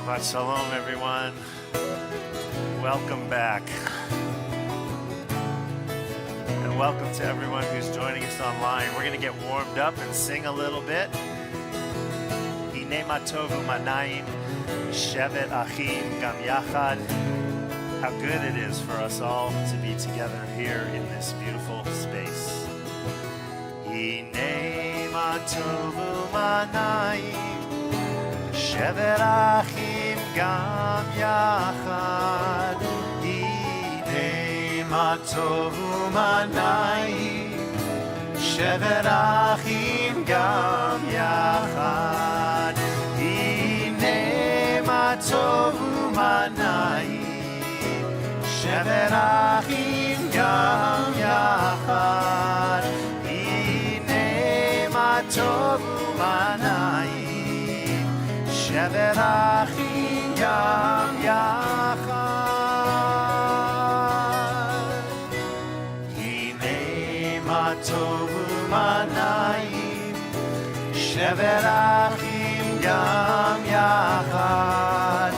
Shabbat Shalom, everyone. Welcome back. And welcome to everyone who's joining us online. We're going to get warmed up and sing a little bit. Hine ma tovu manayim, shevet achim gam yachad. How good it is for us all to be together here in this beautiful space. Hine ma tovu manayim, shevet achim gam yachad. Hine ma tovu manayim, shevet achim gam yachad. Hine ma tovu manayim, shevet achim gam yachad. Hine ma tovu manayim, shevet achim gam yachad. Hine ma tovu manayim, shevet achim gam yachad.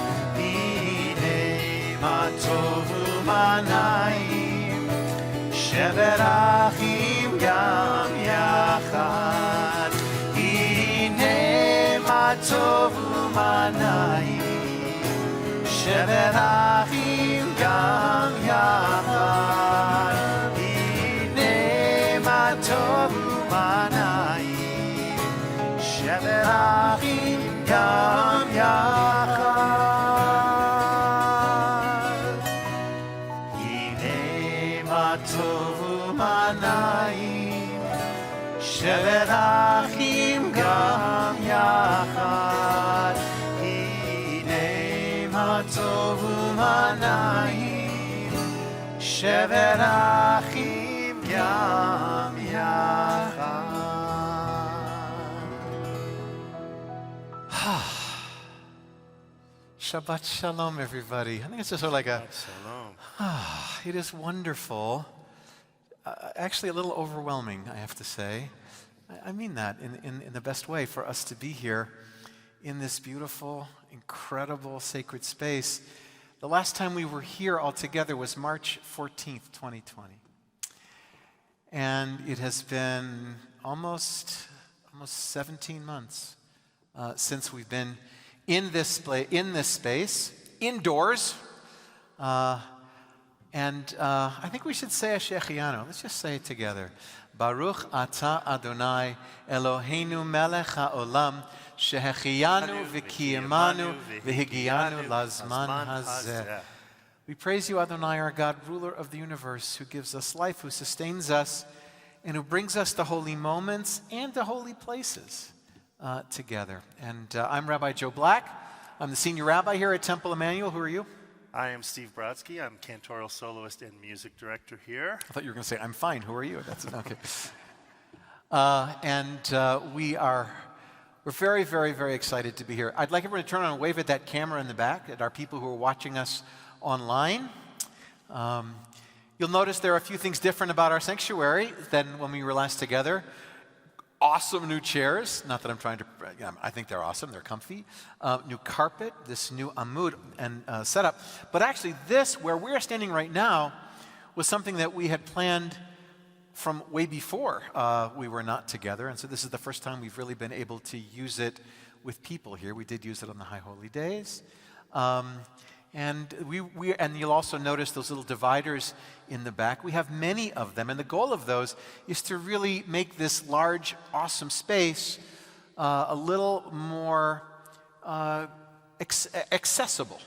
Hine ma tovu manayim, shevet achim gam yachad. Hine ma tovu manayim, shevet achim gam yachad. Hine ma tovu manayim, shevet achim gam yachad. Hine ma tovu manayim, shevet achim gam yachad. Hine ma tovu manayim, shevet achim gam yachad. Shabbat Shalom, everybody. I think it's just sort of like a, Shalom. it is wonderful. Actually, a little overwhelming, I have to say. I mean that in the best way, for us to be here in this beautiful, incredible, sacred space. The last time we were here all together was March 14th, 2020. And it has been almost 17 months since we've been in this space, indoors. And I think we should say a Shechianu. Let's just say it together. Baruch Ata Adonai Eloheinu Melech HaOlam Shehechiyanu V'kiyamanu V'higianu Lazman Hazeh. We praise you, Adonai, our God, ruler of the universe, who gives us life, who sustains us, and who brings us to holy moments and to holy places together. And I'm Rabbi Joe Black. I'm the senior rabbi here at Temple Emanuel. Who are you? I am Steve Brodsky. I'm cantorial soloist and music director here. I thought you were going to say, I'm fine. Who are you? That's okay. We're very, very, very excited to be here. I'd like everyone to turn on and wave at that camera in the back, at our people who are watching us online. You'll notice there are a few things different about our sanctuary than when we were last together. Awesome new chairs. Not that I'm trying to, I think they're awesome. They're comfy. New carpet, this new amud and setup. But actually this, where we're standing right now, was something that we had planned from way before we were not together. And so this is the first time we've really been able to use it with people here. We did use it on the High Holy Days. And you'll also notice those little dividers in the back. We have many of them, and the goal of those is to really make this large, awesome space a little more accessible,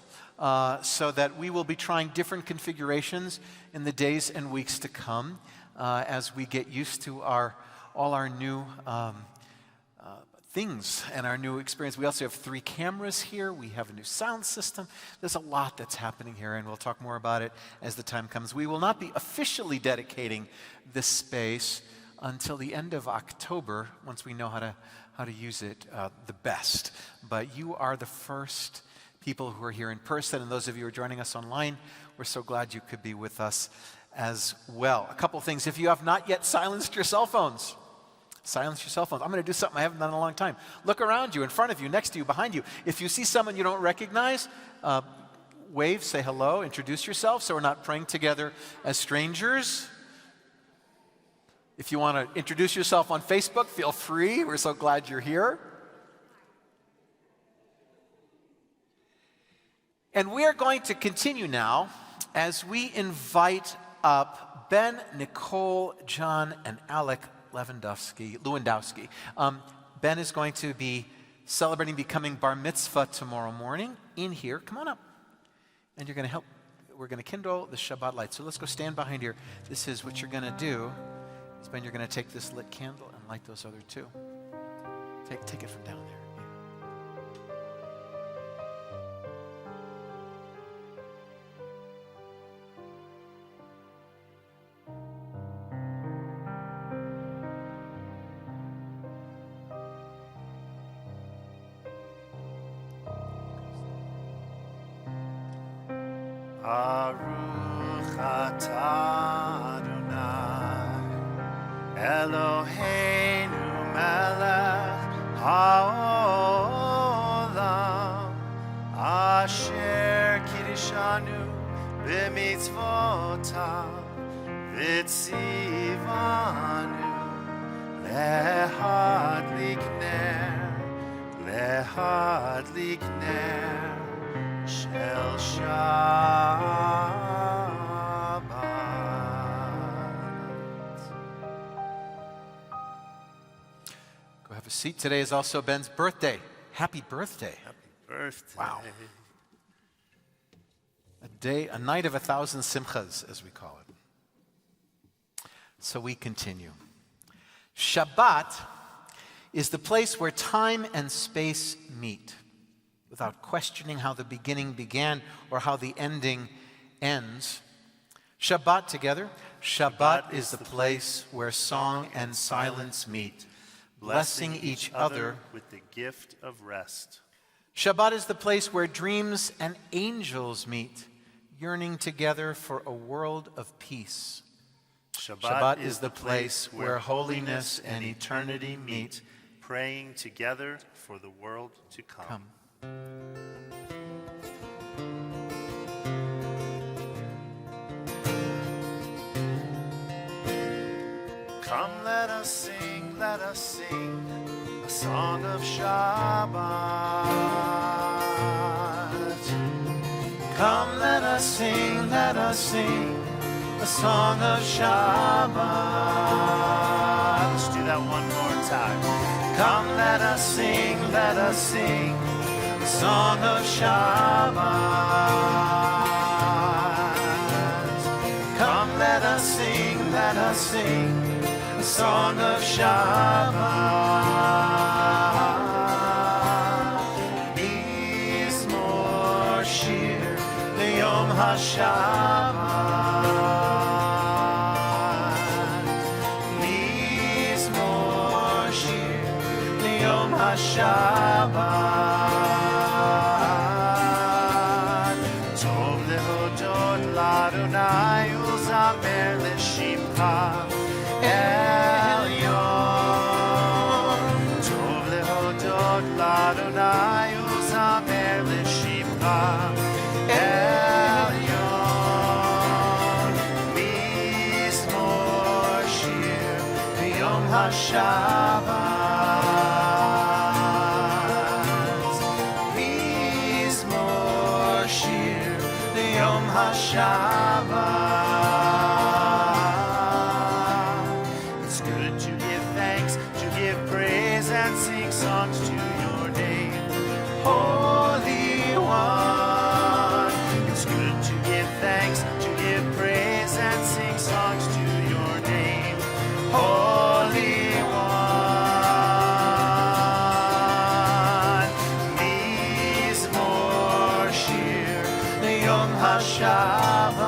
so that we will be trying different configurations in the days and weeks to come as we get used to all our new things and our new experience. We also have 3 cameras here. We have a new sound system. There's a lot that's happening here, and we'll talk more about it as the time comes. We will not be officially dedicating this space until the end of October, once we know how to use it the best. But you are the first people who are here in person, and those of you who are joining us online, we're so glad you could be with us as well. A couple things. If you have not yet silenced your cell phones, Silence your cell phones. I'm going to do something I haven't done in a long time. Look around you, in front of you, next to you, behind you. If you see someone you don't recognize, wave, say hello, introduce yourself so we're not praying together as strangers. If you want to introduce yourself on Facebook, feel free. We're so glad you're here. And we are going to continue now as we invite up Ben, Nicole, John, and Alec Lewandowski. Ben is going to be celebrating becoming bar mitzvah tomorrow morning in here. Come on up. And you're going to help. We're going to kindle the Shabbat light. So let's go stand behind here. This is what you're going to do. Ben, you're going to take this lit candle and light those other two. Take it from down there. Baruch atah Adonai Eloheinu melech haolam asher kiddushanu b'mitzvotav v'tzivanu lehadlik ner Shel Shabbat. Go have a seat. Today is also Ben's birthday. Happy birthday. Happy birthday. Wow. A night of 1,000 simchas, as we call it. So we continue. Shabbat is the place where time and space meet, without questioning how the beginning began or how the ending ends. Shabbat together. Shabbat is the place where song and silence meet, blessing each other with the gift of rest. Shabbat is the place where dreams and angels meet, yearning together for a world of peace. Shabbat is the place where holiness and eternity meet, praying together for the world to come. Come, let us sing a song of Shabbat. Come, let us sing a song of Shabbat. Let's do that one more time. Come, let us sing a song of Shabbat. Come, let us sing a song of Shabbat. Mizmor shir liyom haShabbat. Mizmor shir liyom haShabbat. Tov lehodot l'Adonai u'zamer l'shimcha. Elyon, Tov lehodot l'Adonai u'zamer l'shimcha. Elyon, Mizmor shir b'yom haShabbat. Mizmor shir b'yom haShabbat. And sing songs to your name, Holy One. It's good to give thanks, to give praise, and sing songs to your name, Holy One. Mizmor shir liyom haShabbat.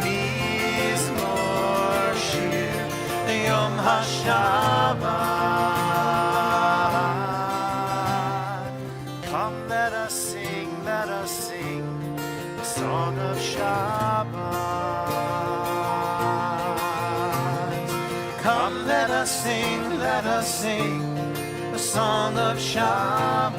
Mizmor shir liyom haShabbat. Come, let us sing a song of Shabbat. sing a song of Shabbat.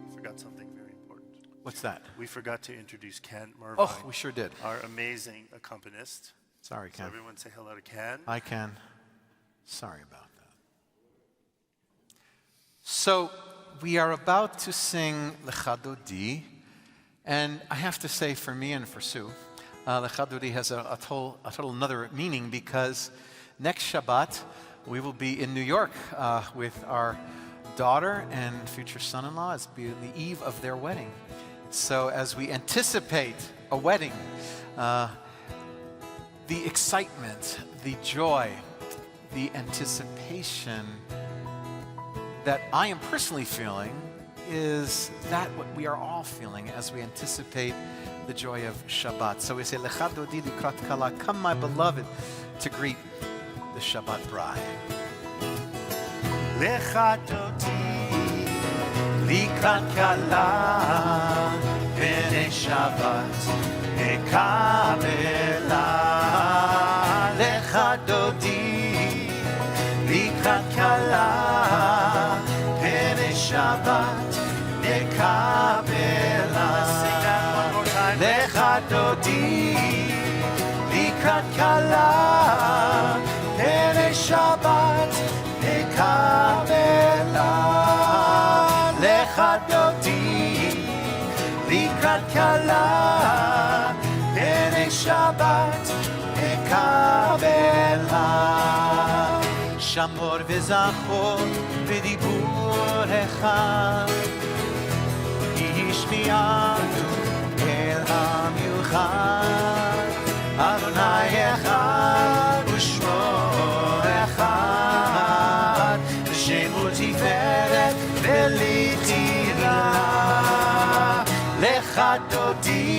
We forgot something very important. What's that? We forgot to introduce Ken Mervine. Oh, we sure did. Our amazing accompanist. Sorry, Ken. So everyone say hello to Ken. Hi, Ken. Sorry about that. So we are about to sing Lecha Dodi, and I have to say, for me and for Sue, Lecha Dodi has a total another meaning, because next Shabbat we will be in New York with our daughter and future son-in-law. It's be the eve of their wedding. So as we anticipate a wedding, the excitement, the joy, the anticipation that I am personally feeling, is that what we are all feeling as we anticipate the joy of Shabbat. So we say, Lecha Dodi likrat kala, come my beloved, to greet the Shabbat bride. Lecha Dodi Likrat kala, b'nei Shabbat, ekabela. Lecha Dodi likrat kala, b'nei Shabbat, ekabela. Sing that one more time. Lecha Dodi likrat kala, b'nei Shabbat, ekabela. Lecha Dodi likrat kala, b'nei Shabbat, ekabela. Shamor v'zachor v'dibur echad, Yishmi'anu el hamiuchad. Adonai echad u'shmo echad, v'shemu tiferet v'lichira. Lecha Dodi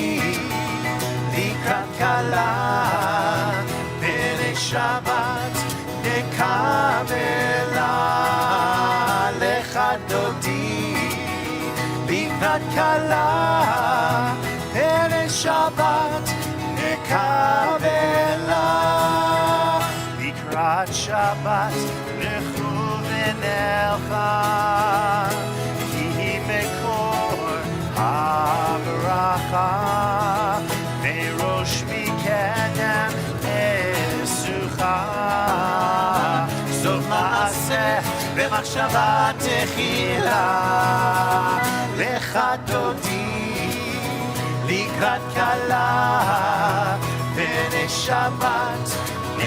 likrat kala, b'nei Shabbat, ekabela. Lecha Dodi likrat kala, b'nei Shabbat, ekabela. Likrat Shabbat lechu v'nelcha, ki mekor ha'baracha, merosh mikedem esucha. Sof ma'aseh v'machshava techila. Lecha Dodi likrat kala, b'nei Shabbat,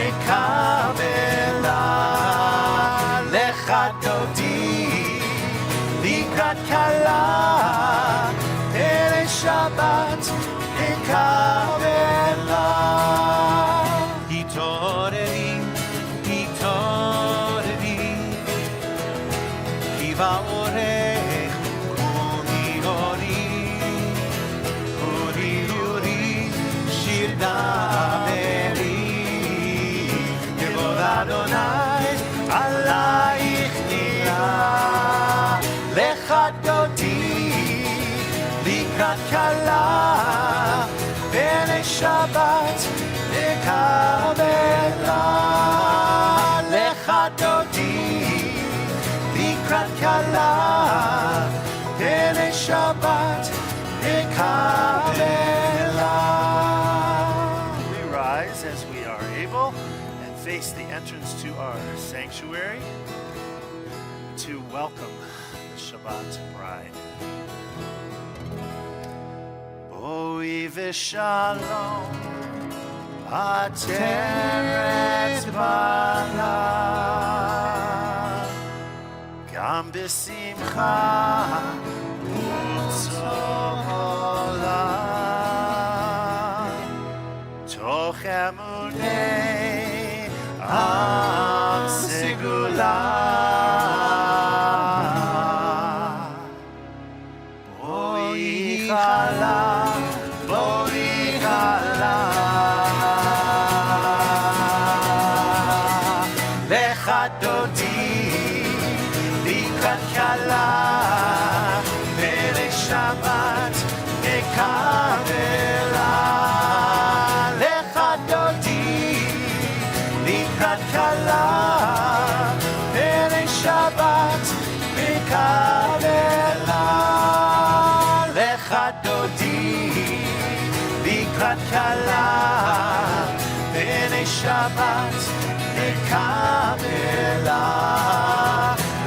ekabela. Lecha Dodi likrat kala, b'nei Shabbat, ekabela. Hitoreri, hitoreri, ki va'orech uni ori, uri uri, shir daveri. Yevod Adonai alayich nira. Lecha Dodi likrat kala, b'nei Shabbat, ekabela. Lecha Dodi likrat kala, b'nei Shabbat, ekabela. We rise as we are able and face the entrance to our sanctuary to welcome the Shabbat bride. Boi v'shalom ateret bala, gam b'simcha u'tzola, toch emunei am segula. Boi chala, boi chala. Lecha Dodi likrat kala, b'nei Shabbat, ekabela.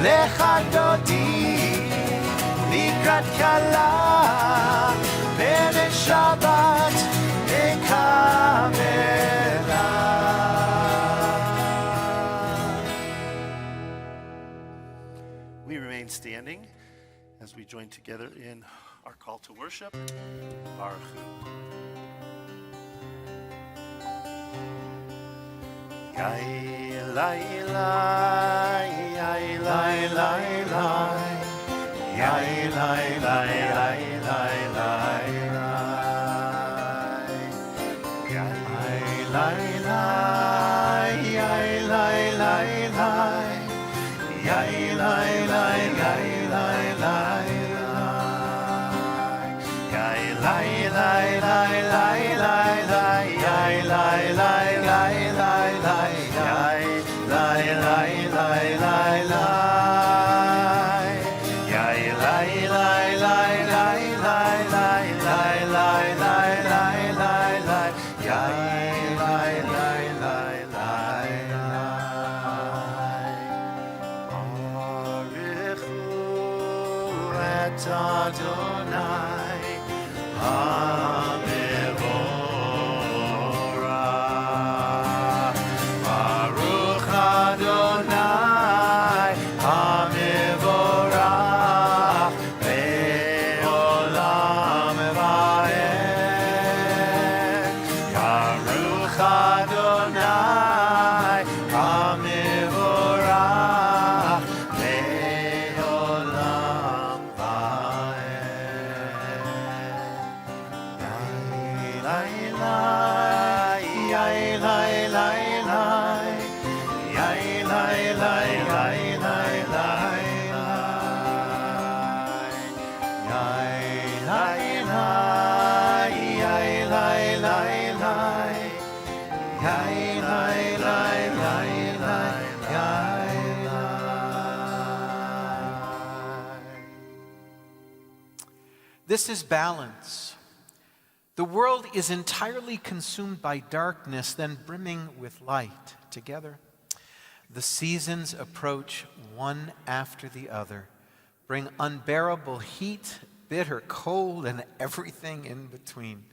לך דודי לקראת כלה בערב שבת נקבלה. We remain standing as we join together in our call to worship, Baruch Hu. Yai lai lai, yai lai lai lai, yai lai lai lai lai lai lai, yai lai lai, yai lai lai lai, yai lai lai lai lai lai, yai lai lai lai lai lai lai, yai lai lai lai lai lai. Lai lai lai lai lai, yai lai lai lai lai lai lai lai lai lai lai lai lai, yai lai lai lai lai lai. Baruch Hu et Adonai This is balance. The world is entirely consumed by darkness, then brimming with light. Together, the seasons approach one after the other, bring unbearable heat, bitter cold, and everything in between.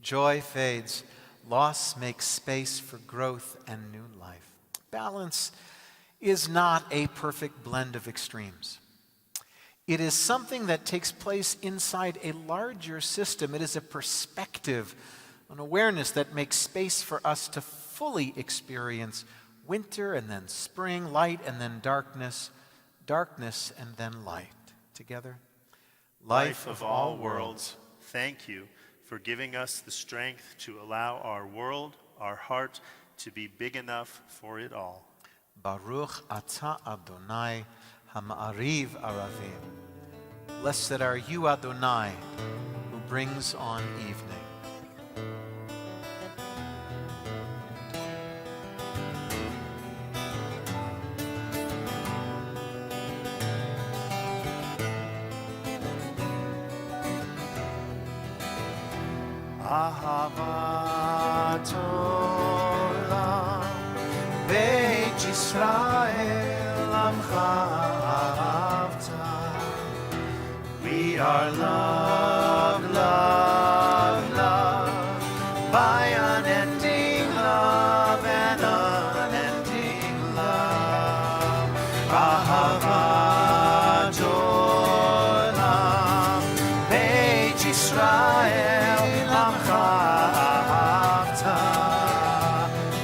Joy fades, loss makes space for growth and new life. Balance is not a perfect blend of extremes. It is something that takes place inside a larger system. It is a perspective, an awareness that makes space for us to fully experience winter and then spring, light and then darkness, darkness and then light. Together, life of all worlds, thank you for giving us the strength to allow our world, our heart, to be big enough for it all. Baruch atah Adonai Ha'ma'ariv Aravim. Blessed are you, Adonai, who brings on evening. Ahavat olam Beit Yisrael Amcha. We are loved, loved, loved by unending love and unending love. Ahavat olam Beit Yisrael Amcha.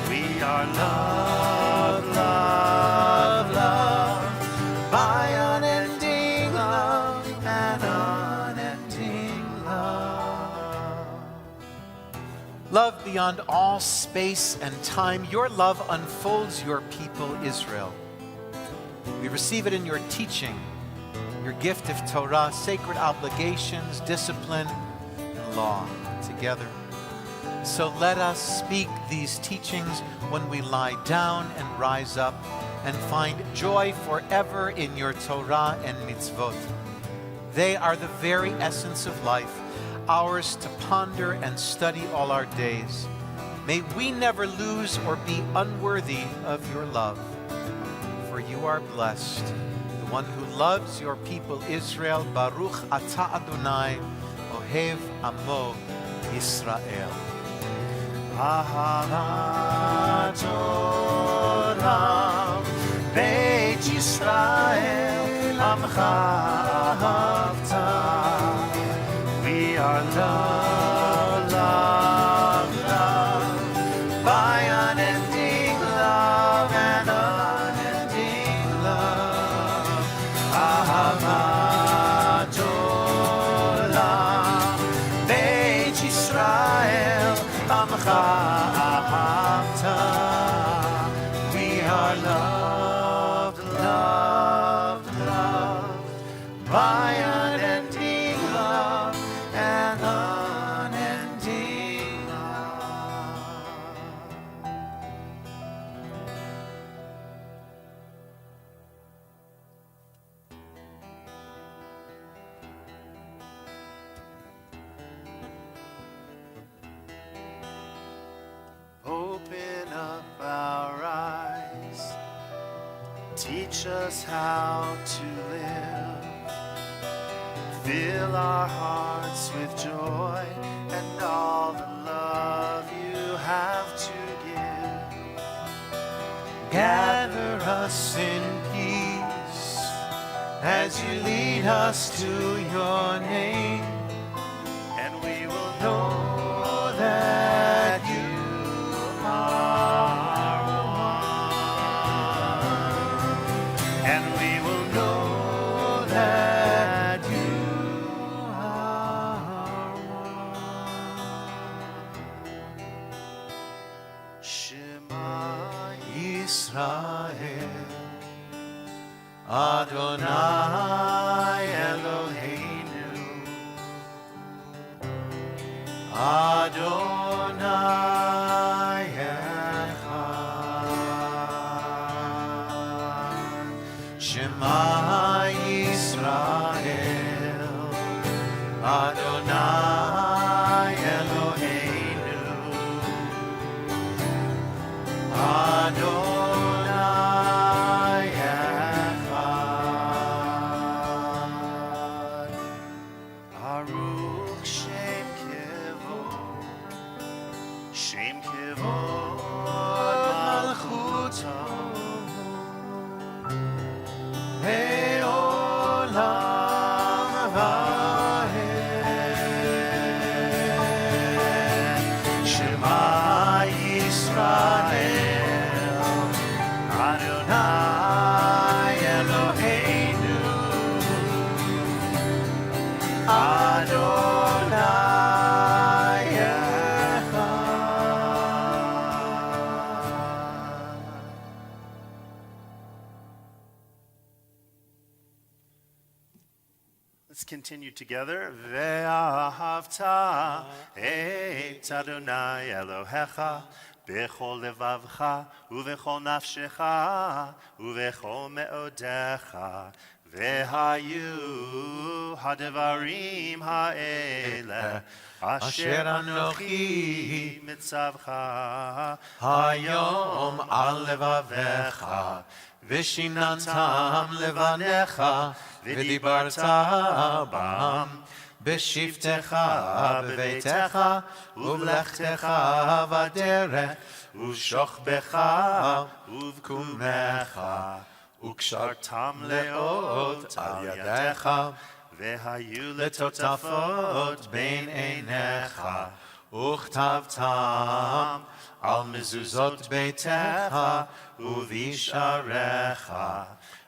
We are loved, loved, loved by unending love and unending love. Love beyond all space and time, your love unfolds your people, Israel. We receive it in your teaching, your gift of Torah, sacred obligations, discipline, and law together. So let us speak these teachings when we lie down and rise up and find joy forever in your Torah and mitzvot. They are the very essence of life, ours to ponder and study all our days. May we never lose or be unworthy of your love. For you are blessed, one who loves your people Israel. Baruch Ata Adonai, Ohev Amo Yisrael. Ahavat Olam, Beit Yisrael, Amcha Ahavta. We are loved, loved, loved by unending love and unending love. Ahavat Olam, Beit Yisrael, Amcha Ahavta. We are loved, loved, loved by unending love and unending love. Open up our eyes, teach us how to live. Fill our hearts with joy and all the love you have to give. Gather us in peace as you lead us to your name, and we will know that you are one, and we will know that you are one. Shema Yisrael, Adonai Eloheinu, Adonai Echad. Shema Yisrael, Adonai Eloheinu, Adonai Echad. Baruch Shem Kevod, Shem Kevod Malchuto, Le'olam va'ed. Shema Yisrael, Adonai Eloheinu, Adonai Echad. Let's continue together. Ve'ahavta et Adonai Elohecha bechol levavcha uvechol nafshecha uvechol me'odecha ve'hayu hadevarim ha'ele asher anochi mitzavcha hayom al levavecha v'shinantam levanecha v'dibarta bam בשבתך בביתך ובלכתך בדרך ושוכבך ובקומך וקשרתם לאות על ידיך והיו לטוטפות בין עיניך וכתבתם על מזוזות ביתך ובשעריך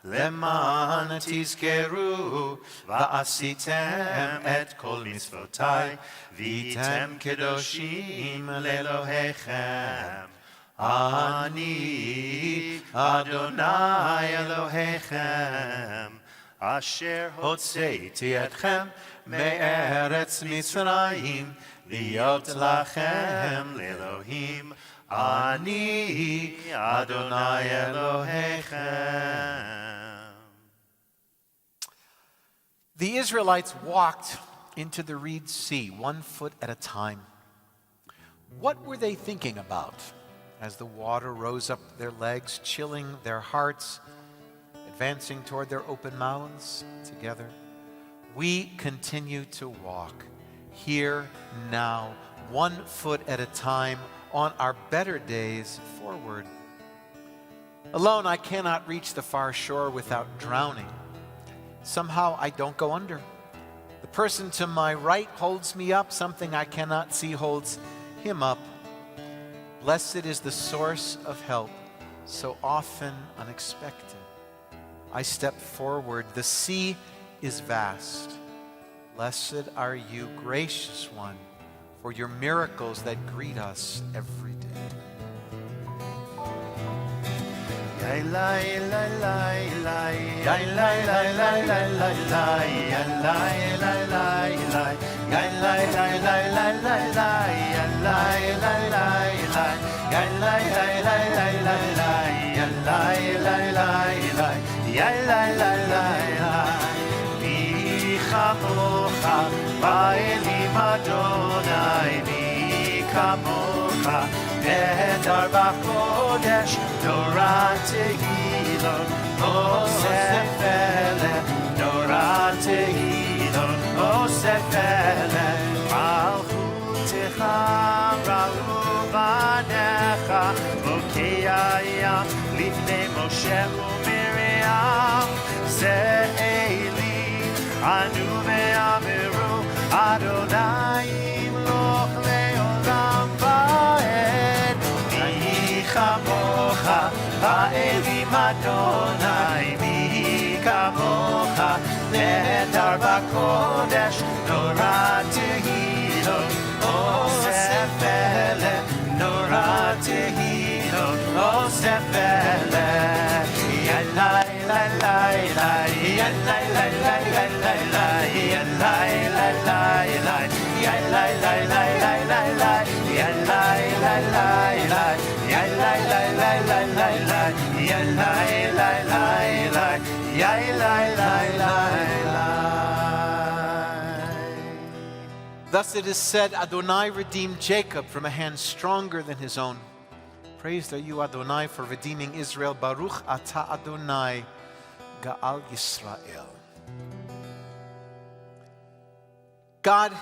למען תזכרו ועשיתם את כל מצוותיי והייתם קדושים לאלוהיכם. אני אדוני אלוהיכם אשר הוצאתי אתכם מארץ מצרים להיות לכם לאלוהים. אני אדוני אלוהיכם. The Israelites walked into the Reed Sea 1 foot at a time. What were they thinking about as the water rose up their legs, chilling their hearts? advancing toward their open mouths together. We continue to walk here now, 1 foot at a time, on our better days forward. Alone, I cannot reach the far shore without drowning. Somehow, I don't go under. The person to my right holds me up. Something I cannot see holds him up. Blessed is the source of help, so often unexpected. I step forward. The sea is vast. Blessed are you, gracious one, for your miracles that greet us every day. Nehedar b'kodesh, Torah tehilon, Osef Eleh, Torah tehilon, Osef Eleh, Malchutecha ra'u banecha, Bokei hayam, Lifnei Moshe u'Miriam, Ze'eli, Anu ve'amiru, Adonai imloch le'olam va'ed, Mi chamocha, ha'elim Adonai, Mi kamocha, nehedar b'kodesh, Torah tehilon, Osef Eleh, Torah tehilon, Osef Eleh, Yalai, Yalai, Yalai, Yalai, Yalai, Yalai, Yalai, Yalai, Yalai, Thus it is said, Adonai redeemed Jacob from a hand stronger than his own. Praised are you, Adonai, for redeeming Israel. Baruch atah Adonai, Ga'al Yisrael. God,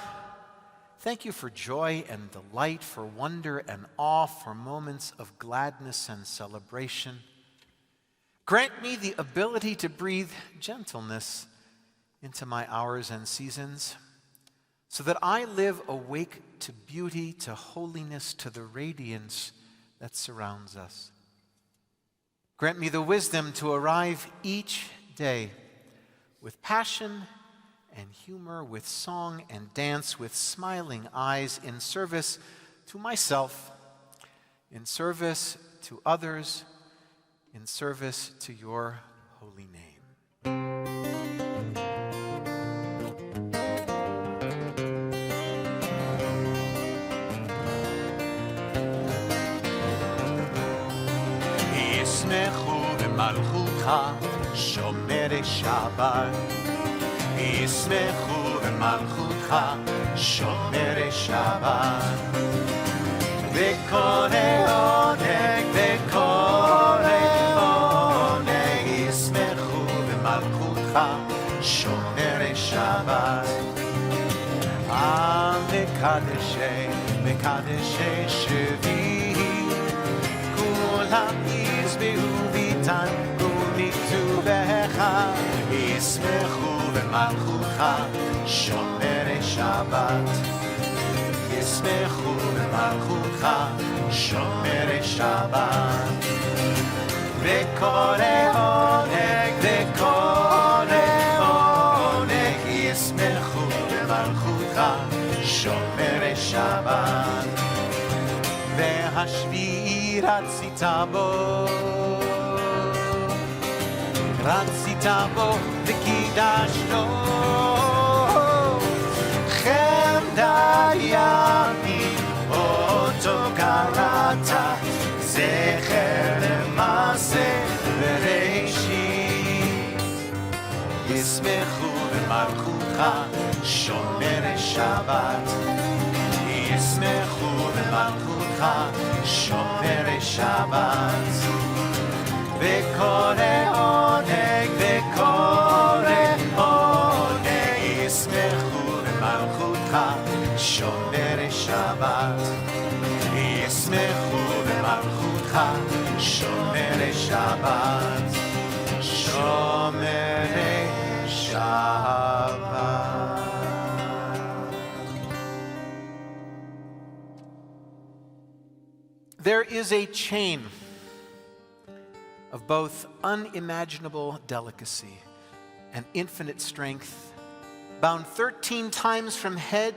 thank you for joy and delight, for wonder and awe, for moments of gladness and celebration. Grant me the ability to breathe gentleness into my hours and seasons, so that I live awake to beauty, to holiness, to the radiance that surrounds us. Grant me the wisdom to arrive each day with passion and humor, with song and dance, with smiling eyes, in service to myself, in service to others, in service to your holy name. ישמחו במלכותך שומרי שבת, ישמחו במלכותך שומרי שבת, וקולי עונג וקולי עונג, ישמחו במלכותך שומרי שבת. מקדשי מקדשי שבי, כולם ישבעו ויתענגו מטובך, ישמחו במלכותך שומרי שבת, ישמחו במלכותך שומרי שבת, וקולי עונג וקולי עונג, ישמחו במלכותך שומרי שבת. והשביעי רצית בו וקידשנו, חמדה ימים אותו קראת, זכר למעשה בראשית. ישמחו במלכותך שומרי שבת, ישמחו במלכותך שומרי שבת, וקולי עונג וקורא עונה ישמחו במלכותך שומרי שבת ישמחו במלכותך שומרי שבת שומרי שבת. There is a chain of both unimaginable delicacy and infinite strength, bound 13 times from head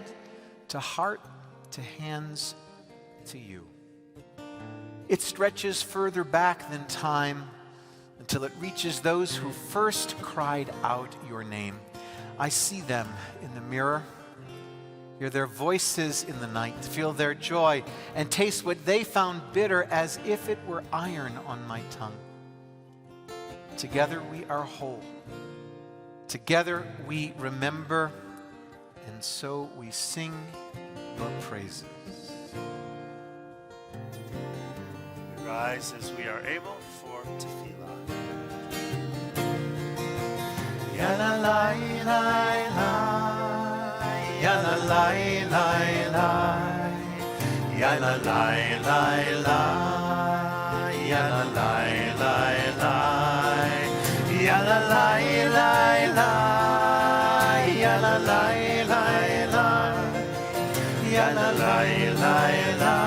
to heart to hands to you. It stretches further back than time until it reaches those who first cried out your name. I see them in the mirror, hear their voices in the night, feel their joy, and taste what they found bitter as if it were iron on my tongue. Together we are whole. Together we remember, and so we sing your praises. We rise as we are able for tefillah. Ya la la la la, ya la la la la, ya la la la la, ya la la la la, ya la la la la, ya la la la la, ya la la la la,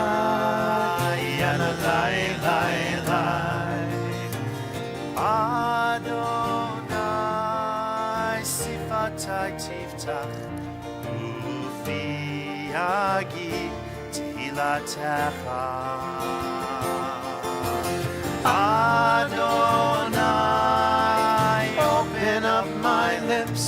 ya la la la la. Adonai sifatai tiftach ufi yagi tehilatecha. Adonai, open up my lips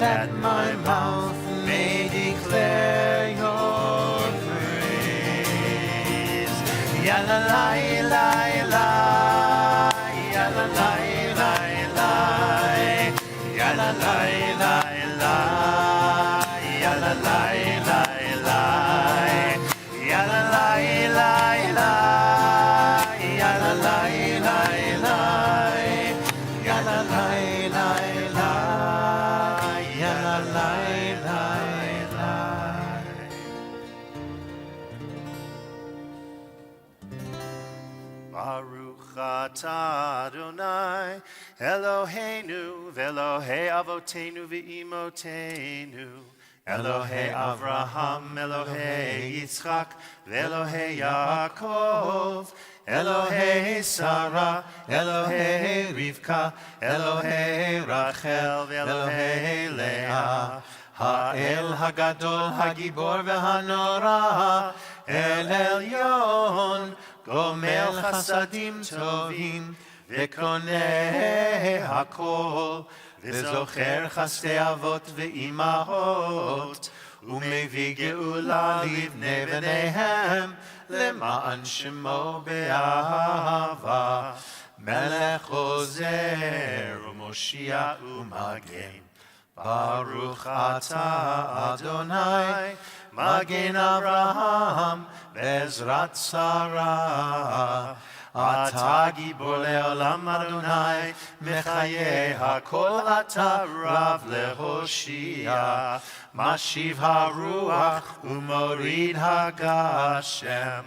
that my mouth may declare your praise. Ya la la la la, ya la la la la, ya la la la la, ya la la la la, ya la la la la, ya la la la la, ya la la la la, ya la la la la. Baruch atah Adonai Eloheinu v'Elohei Avotenu v'Imotenu Elohei Avraham Elohei Yitzchak v'Elohei Yaakov Elohei Sarah Elohei Rivka Elohei Rachel v'Elohei Leah Ha'el Hagadol Hagibor v'Hanora El Elyon Gomel Chasadim Tovim וקונה הכל, וזוכר חסדי אבות ואימהות, ומביא גאולה לבני בניהם, למען שמו באהבה, מלך עוזר ומושיע ומגן. ברוך אתה אדוני, מגן אברהם, בעזרת שרה. אתה גיבור לעולם אדוני, מחיי הכל אתה רב להושיע, משיב הרוח ומוריד הגשם,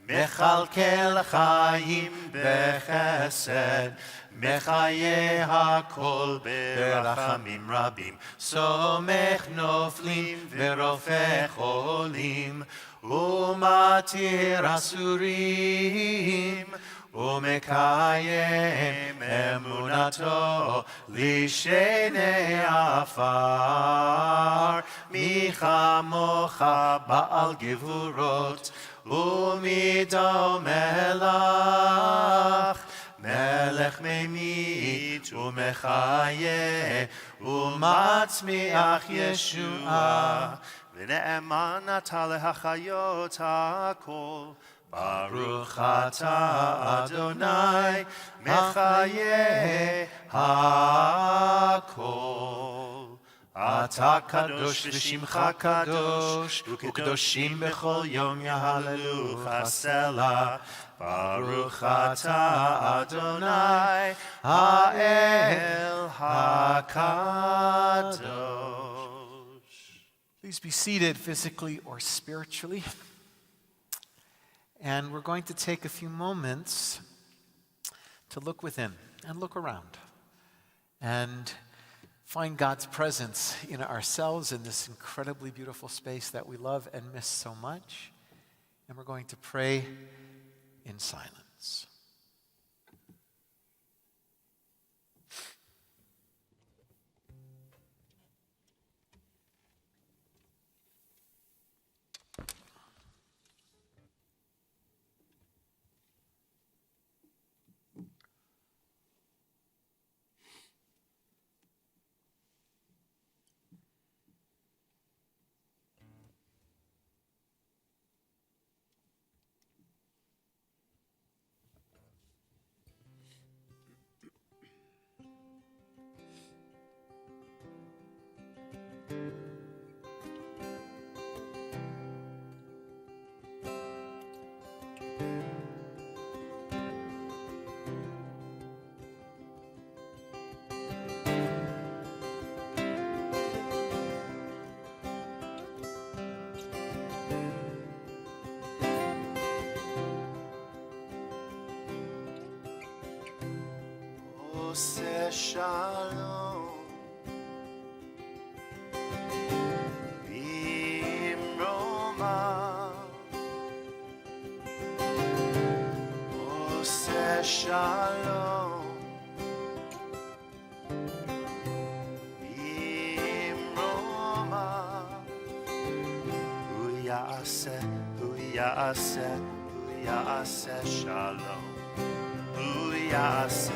מכלכל חיים בחסד, מחיי הכל ברחמים רבים, סומך נופלים ורופא חולים, ומתיר אסורים, ומקיים אמונתו לשני עפר. מי כמוך בעל גבורות, ומדומה לך, מלך ממית ומחיה, ומצמיח ישועה. ונאמן אתה להחיות הכל. ברוך אתה אדוני, מחיה הכל. אתה קדוש ושמך קדוש, וקדושים בכל יום יהללוך הסלע. ברוך אתה אדוני האל הקדוש. Please be seated physically or spiritually. And we're going to take a few moments to look within and look around and find God's presence in ourselves in this incredibly beautiful space that we love and miss so much. And we're going to pray in silence. עושה שלום במרומיו, עושה שלום במרומיו, הוא יעשה שלום, הוא יעשה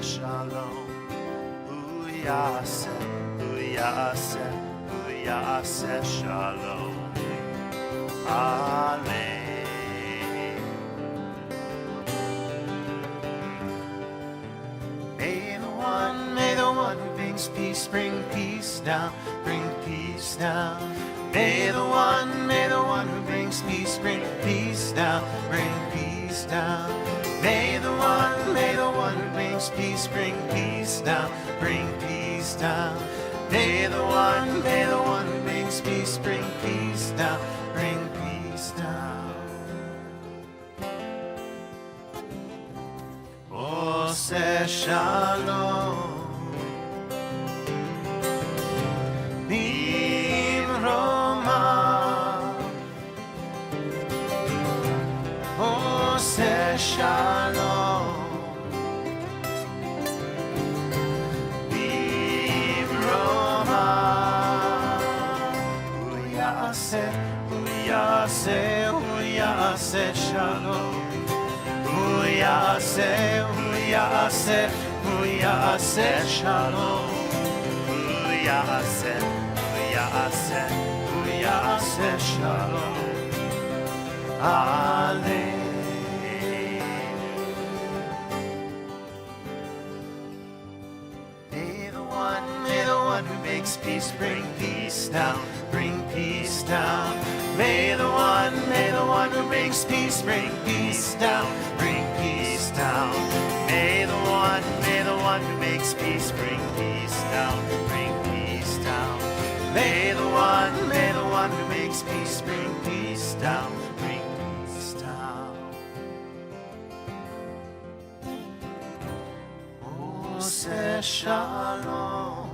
שלום, הוא יעשה שלום עלינו. May the one who brings peace bring peace down, bring peace down. May the one who brings peace bring peace down, bring peace down. May the one who brings peace bring peace down, bring peace down. May the one who brings peace bring peace down, bring peace down. עושה שלום במרומיו, עושה שלום במרומיו, הוא יעשה שלום, הוא יעשה שלום, הוא יעשה שלום עלינו. May the one who makes peace bring peace down, bring peace down. May the one who makes peace bring peace down, bring peace down. May the one who makes peace bring peace down, bring peace down. May the one who makes peace bring peace down, bring peace down. עושה שלום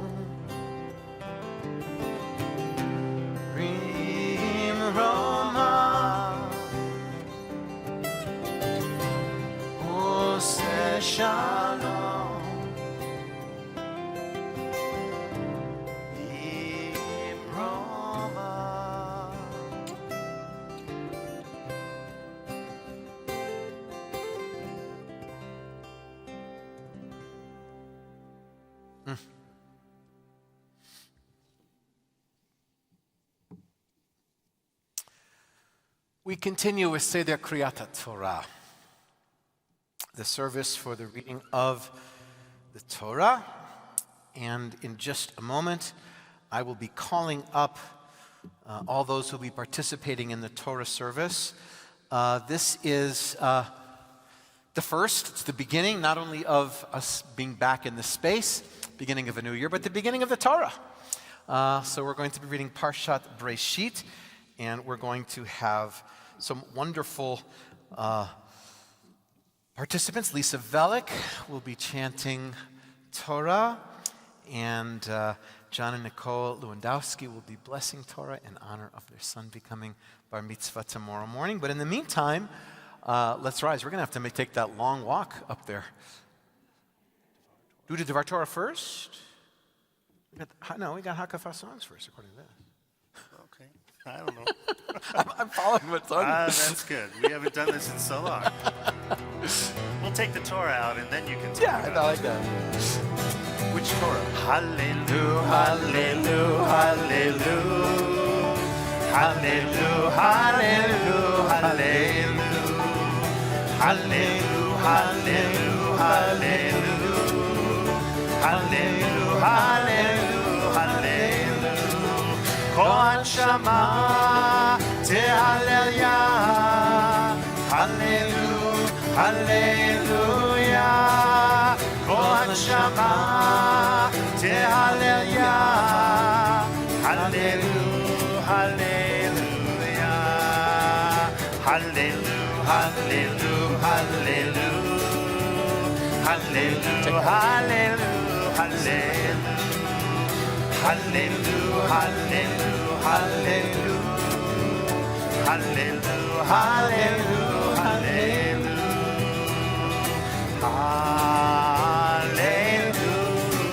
במרומיו, עושה שלום במרומיו. We continue with Seder Kriyat Torah, the service for the reading of the Torah. And in just a moment, I will be calling up all those who will be participating in the Torah service. This is the first, it's the beginning not only of us being back in this space, beginning of a new year, but the beginning of the Torah. So we're going to be reading Parshat Breshit, and we're going to have some wonderful participants. Lisa Velik will be chanting Torah, and John and Nicole Lewandowski will be blessing Torah in honor of their son becoming bar mitzvah tomorrow morning. But in the meantime, let's rise. We're going to have to take that long walk up there. Do the Devar Torah first? We got Hakafa songs first, according to this. Okay. I don't know. I'm following what's on. That's good. We haven't done this in so long. We'll take the Torah out, and then you can talk about I like that. Which Torah? Hallelujah, hallelujah, hallelujah. Hallelujah, hallelujah, hallelujah. Hallelujah, hallelujah, hallelujah. Hallelujah, hallelujah, hallelujah. Kol Shama Tehalleluya. Hallelujah, hallelujah. Kol Shama Tehalleluya. Hallelujah, hallelujah. Hallelujah, hallelujah, hallelujah. Hallelujah, hallelujah. Hallelujah, hallelujah, hallelujah, hallelujah, hallelujah, hallelujah,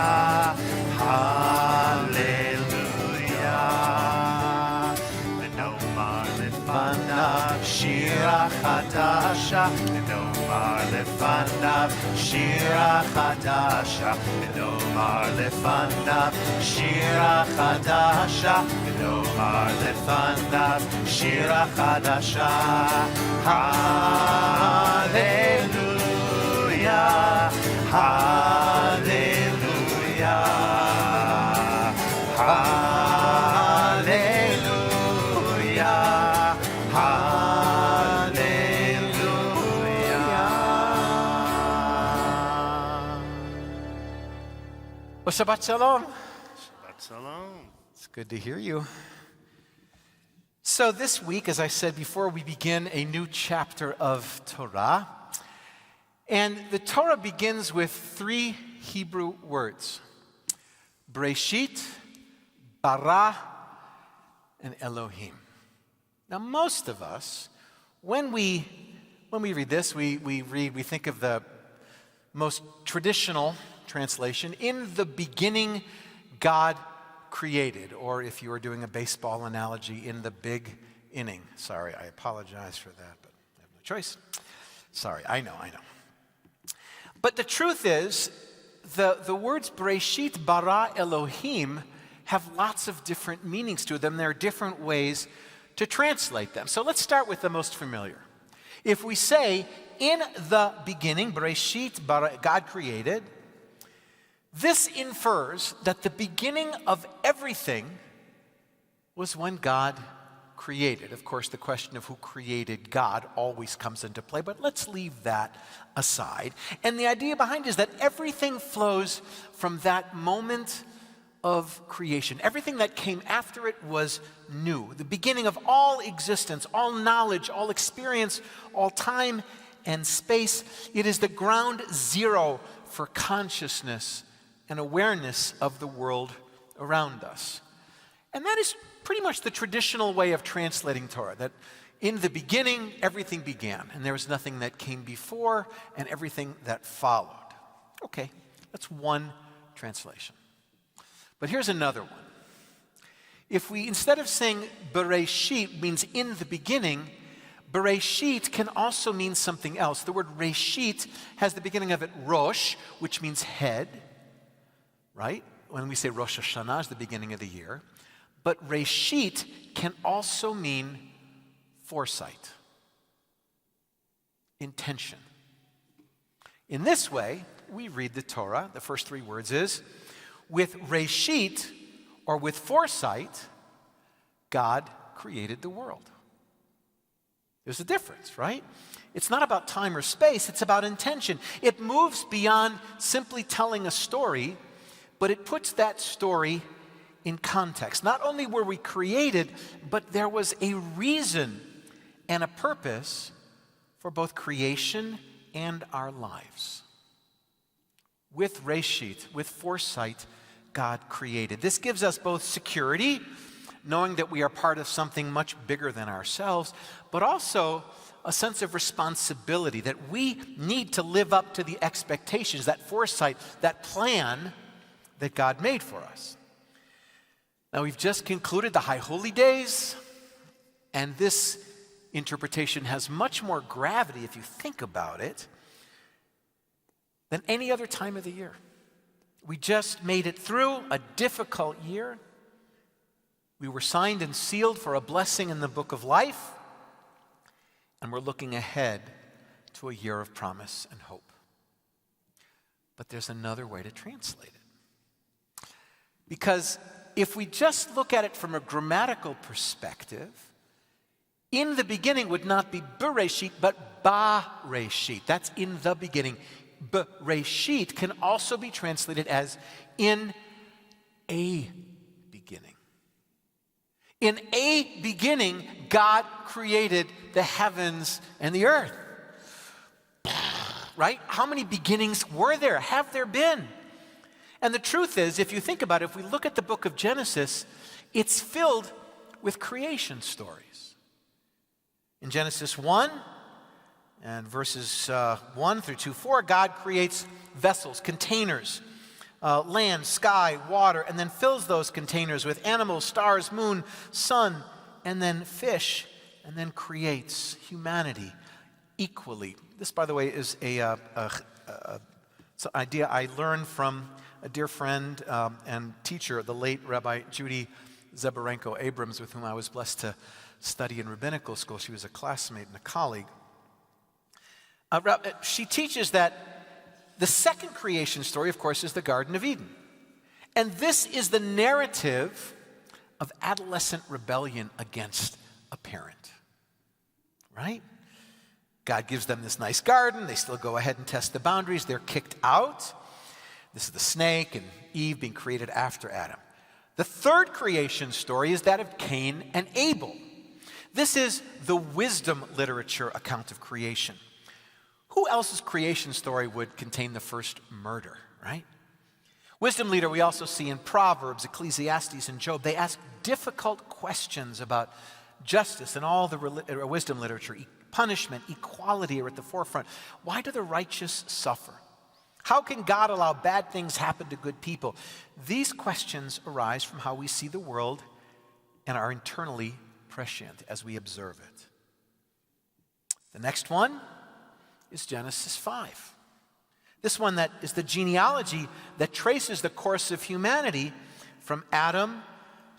hallelujah, hallelujah, Shira Chadasha, Nomar Lefanav, Shira Chadasha, Nomar Lefanav, Shira Chadasha, Nomar Lefanav, Shira Chadasha. Hallelujah, hallelujah, hallelujah. Well, Shabbat Shalom. Shabbat Shalom. It's good to hear you. So this week, as I said before, we begin a new chapter of Torah. And the Torah begins with three Hebrew words: Breshit, Bara, and Elohim. Now, most of us, when we read this, we think of the most traditional translation, in the beginning, God created, or if you were doing a baseball analogy, in the big inning. Sorry, I apologize for that, but I have no choice. Sorry, I know. But the truth is, the words Breshit, Bara, Elohim have lots of different meanings to them. There are different ways to translate them. So let's start with the most familiar. If we say, in the beginning, Breshit, Bara, God created, this infers that the beginning of everything was when God created. Of course, the question of who created God always comes into play, but let's leave that aside. And the idea behind it is that everything flows from that moment of creation. Everything that came after it was new. The beginning of all existence, all knowledge, all experience, all time and space. It is the ground zero for consciousness and awareness of the world around us. And that is pretty much the traditional way of translating Torah, that in the beginning, everything began, and there was nothing that came before and everything that followed. Okay, that's one translation. But here's another one. If we, instead of saying Bereshit means in the beginning, Bereshit can also mean something else. The word Reshit has the beginning of it Rosh, which means head, right? When we say Rosh Hashanah is the beginning of the year. But Reshit can also mean foresight, intention. In this way, we read the Torah. The first three words is, with Reshit, or with foresight, God created the world. There's a difference, right? It's not about time or space, it's about intention. It moves beyond simply telling a story, but it puts that story in context. Not only were we created, but there was a reason and a purpose for both creation and our lives. With Reshit, with foresight, God created. This gives us both security, knowing that we are part of something much bigger than ourselves, but also a sense of responsibility that we need to live up to the expectations, that foresight, that plan that God made for us. Now, we've just concluded the High Holy Days, and this interpretation has much more gravity, if you think about it, than any other time of the year. We just made it through a difficult year. We were signed and sealed for a blessing in the book of life, and we're looking ahead to a year of promise and hope. But there's another way to translate it. Because if we just look at it from a grammatical perspective, in the beginning would not be Bereshit, but Ba-reshit. That's in the beginning. Bereshit can also be translated as in a beginning. In a beginning, God created the heavens and the earth. Right? How many beginnings were there? Have there been? And the truth is, if you think about it, if we look at the book of Genesis, it's filled with creation stories. In Genesis 1 and verses 1 through 2-4, God creates vessels, containers, land, sky, water, and then fills those containers with animals, stars, moon, sun, and then fish, and then creates humanity equally. This, by the way, is an idea I learned from a dear friend and teacher, the late Rabbi Judy Zebarenko Abrams, with whom I was blessed to study in rabbinical school. She was a classmate and a colleague. She teaches that the second creation story, of course, is the Garden of Eden. And this is the narrative of adolescent rebellion against a parent, right? God gives them this nice garden. They still go ahead and test the boundaries. They're kicked out. This is the snake and Eve being created after Adam. The third creation story is that of Cain and Abel. This is the wisdom literature account of creation. Who else's creation story would contain the first murder, right? Wisdom leader we also see in Proverbs, Ecclesiastes, and Job. They ask difficult questions about justice and all the wisdom literature. Punishment, equality are at the forefront. Why do the righteous suffer? How can God allow bad things happen to good people? These questions arise from how we see the world and are internally prescient as we observe it. The next one is Genesis 5. This one that is the genealogy that traces the course of humanity from Adam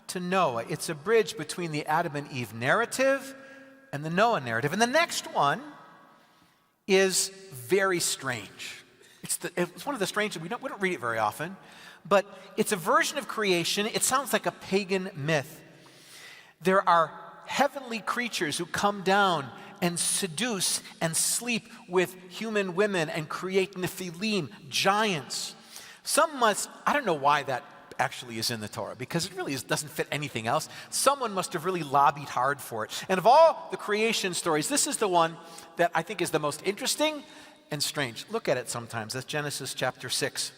to Noah. It's a bridge between the Adam and Eve narrative and the Noah narrative. And the next one is very strange. It's one of the strange, we don't read it very often, but it's a version of creation. It sounds like a pagan myth. There are heavenly creatures who come down and seduce and sleep with human women and create Nephilim, giants. I don't know why that actually is in the Torah, because it really doesn't fit anything else. Someone must have really lobbied hard for it. And of all the creation stories, this is the one that I think is the most interesting and strange. Look at it sometimes. That's Genesis chapter 6.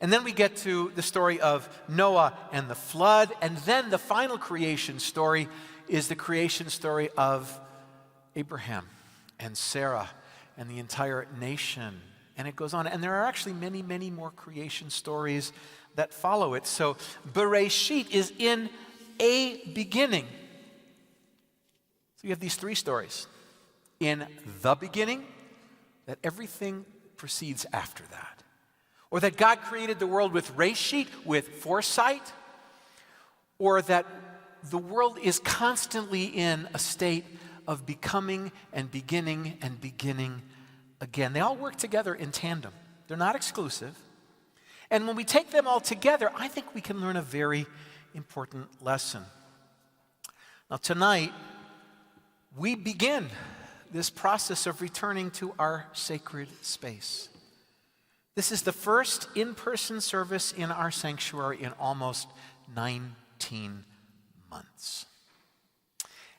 And then we get to the story of Noah and the flood, and then the final creation story is the creation story of Abraham and Sarah and the entire nation. And it goes on. And there are actually many, many more creation stories that follow it. So Bereshit is in a beginning. So you have these three stories. In the beginning, that everything proceeds after that. Or that God created the world with Reshit, with foresight. Or that the world is constantly in a state of becoming and beginning and beginning again. They all work together in tandem. They're not exclusive. And when we take them all together, I think we can learn a very important lesson. Now tonight, we begin this process of returning to our sacred space. This is the first in-person service in our sanctuary in almost 19 months.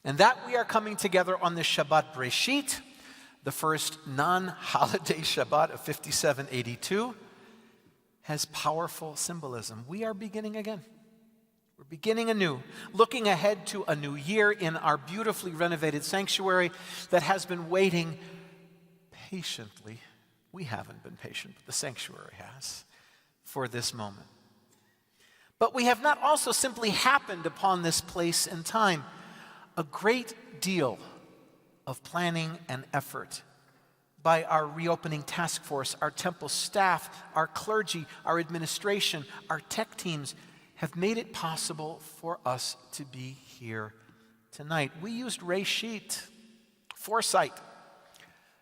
And that we are coming together on the Shabbat Breshit, the first non-holiday Shabbat of 5782, has powerful symbolism. We are beginning again. We're beginning anew, looking ahead to a new year in our beautifully renovated sanctuary that has been waiting patiently. We haven't been patient, but the sanctuary has, for this moment. But we have not also simply happened upon this place and time. A great deal of planning and effort by our reopening task force, our temple staff, our clergy, our administration, our tech teams have made it possible for us to be here tonight. We used Reshit, foresight,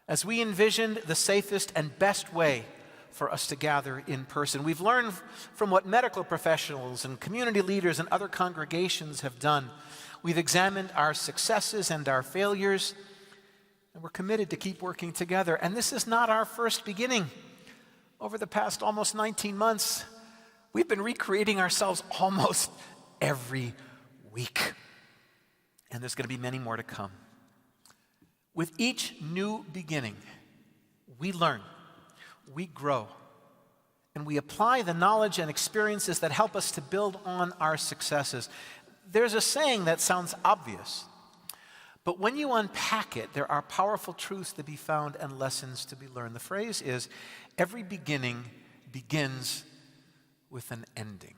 as we envisioned the safest and best way for us to gather in person. We've learned from what medical professionals and community leaders and other congregations have done. We've examined our successes and our failures, and we're committed to keep working together. And this is not our first beginning. Over the past almost 19 months, we've been recreating ourselves almost every week. And there's going to be many more to come. With each new beginning, we learn, we grow, and we apply the knowledge and experiences that help us to build on our successes. There's a saying that sounds obvious, but when you unpack it, there are powerful truths to be found and lessons to be learned. The phrase is, every beginning begins with an ending.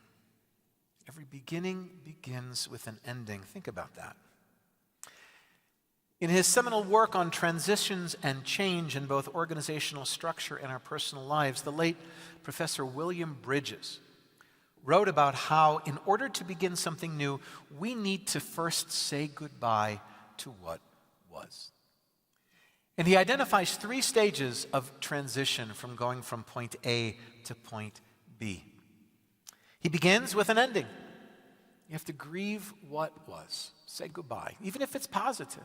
Every beginning begins with an ending. Think about that. In his seminal work on transitions and change in both organizational structure and our personal lives, the late Professor William Bridges wrote about how, in order to begin something new, we need to first say goodbye to what was. And he identifies 3 stages of transition from going from point A to point B. He begins with an ending. You have to grieve what was. Say goodbye. Even if it's positive,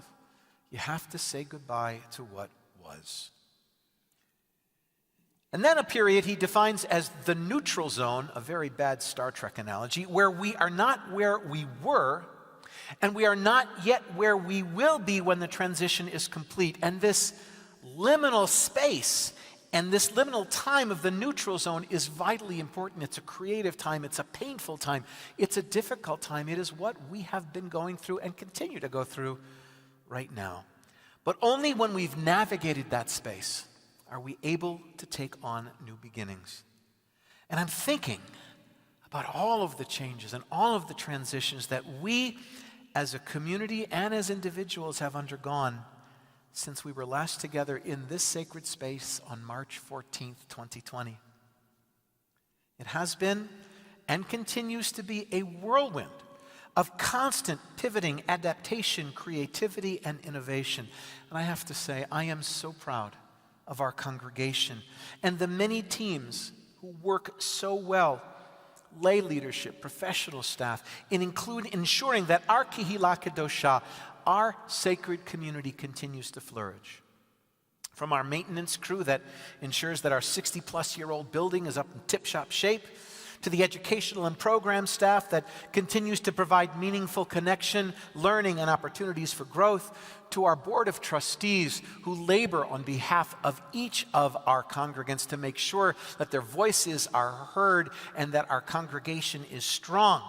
you have to say goodbye to what was. And then a period he defines as the neutral zone, a very bad Star Trek analogy, where we are not where we were, and we are not yet where we will be when the transition is complete. And this liminal space and this liminal time of the neutral zone is vitally important. It's a creative time. It's a painful time. It's a difficult time. It is what we have been going through and continue to go through right now. But only when we've navigated that space are we able to take on new beginnings. And I'm thinking about all of the changes and all of the transitions that we as a community and as individuals have undergone since we were last together in this sacred space on March 14th, 2020. It has been and continues to be a whirlwind of constant pivoting, adaptation, creativity, and innovation. And I have to say, I am so proud of our congregation and the many teams who work so well, lay leadership, professional staff, in ensuring that our Kehillah Kedosha, our sacred community, continues to flourish. From our maintenance crew that ensures that our 60-plus-year-old building is up in tip-top shape, to the educational and program staff that continues to provide meaningful connection, learning, and opportunities for growth, to our board of trustees who labor on behalf of each of our congregants to make sure that their voices are heard and that our congregation is strong,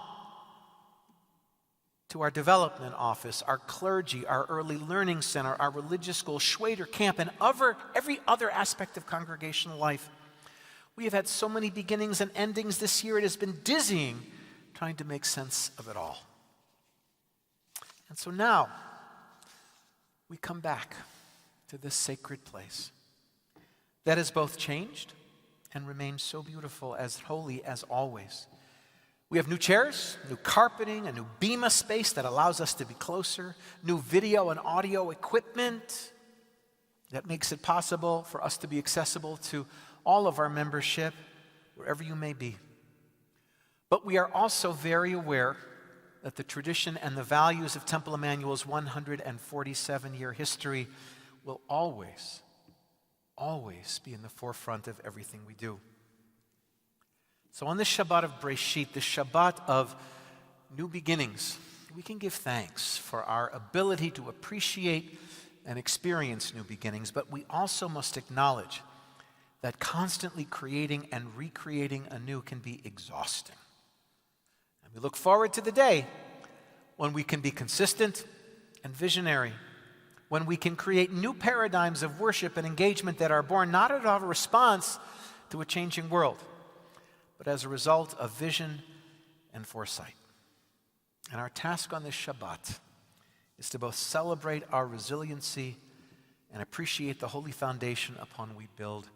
to our development office, our clergy, our early learning center, our religious school, Schwader Camp, and every other aspect of congregational life. We have had so many beginnings and endings this year, it has been dizzying trying to make sense of it all. And so now, we come back to this sacred place that has both changed and remained so beautiful, as holy as always. We have new chairs, new carpeting, a new bema space that allows us to be closer, new video and audio equipment that makes it possible for us to be accessible to all of our membership, wherever you may be. But we are also very aware that the tradition and the values of Temple Emanuel's 147-year history will always be in the forefront of everything we do. So on this Shabbat of Breshit, the Shabbat of new beginnings, we can give thanks for our ability to appreciate and experience new beginnings, but we also must acknowledge that constantly creating and recreating anew can be exhausting. And we look forward to the day when we can be consistent and visionary, when we can create new paradigms of worship and engagement that are born not out of a response to a changing world, but as a result of vision and foresight. And our task on this Shabbat is to both celebrate our resiliency and appreciate the holy foundation upon we build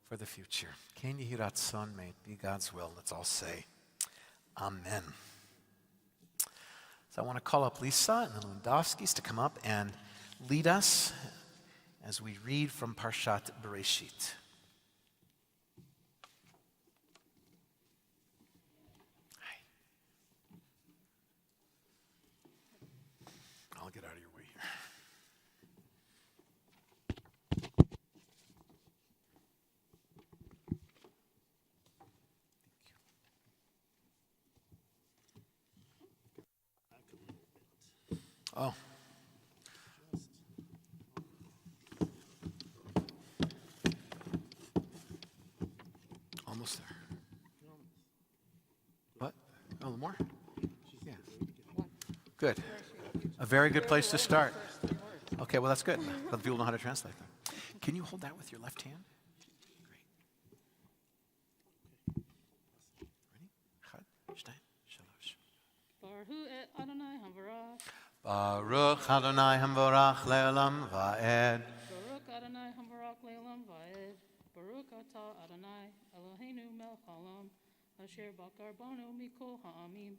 for the future. Ken Yehi Ratzon, may it be God's will. Let's all say, Amen. So I want to call up Lisa and the Lewandowskis to come up and lead us as we read from Parshat Bereshit. I'll get out of your way here. Oh. Almost there. What? A little more? Yeah. Good. A very good place to start. Okay, well, that's good. But people know how to translate that. Can you hold that with your left hand? Great. Ready? Chad, shtein, shalosh. Baruch Adonai Hamvorach Le'olam Va'ed. Baruch Adonai Hamvorach Le'olam Va'ed. Baruch Atah Adonai Eloheinu Melech Haolam Asher Bakar Banu Mikol Ha'amim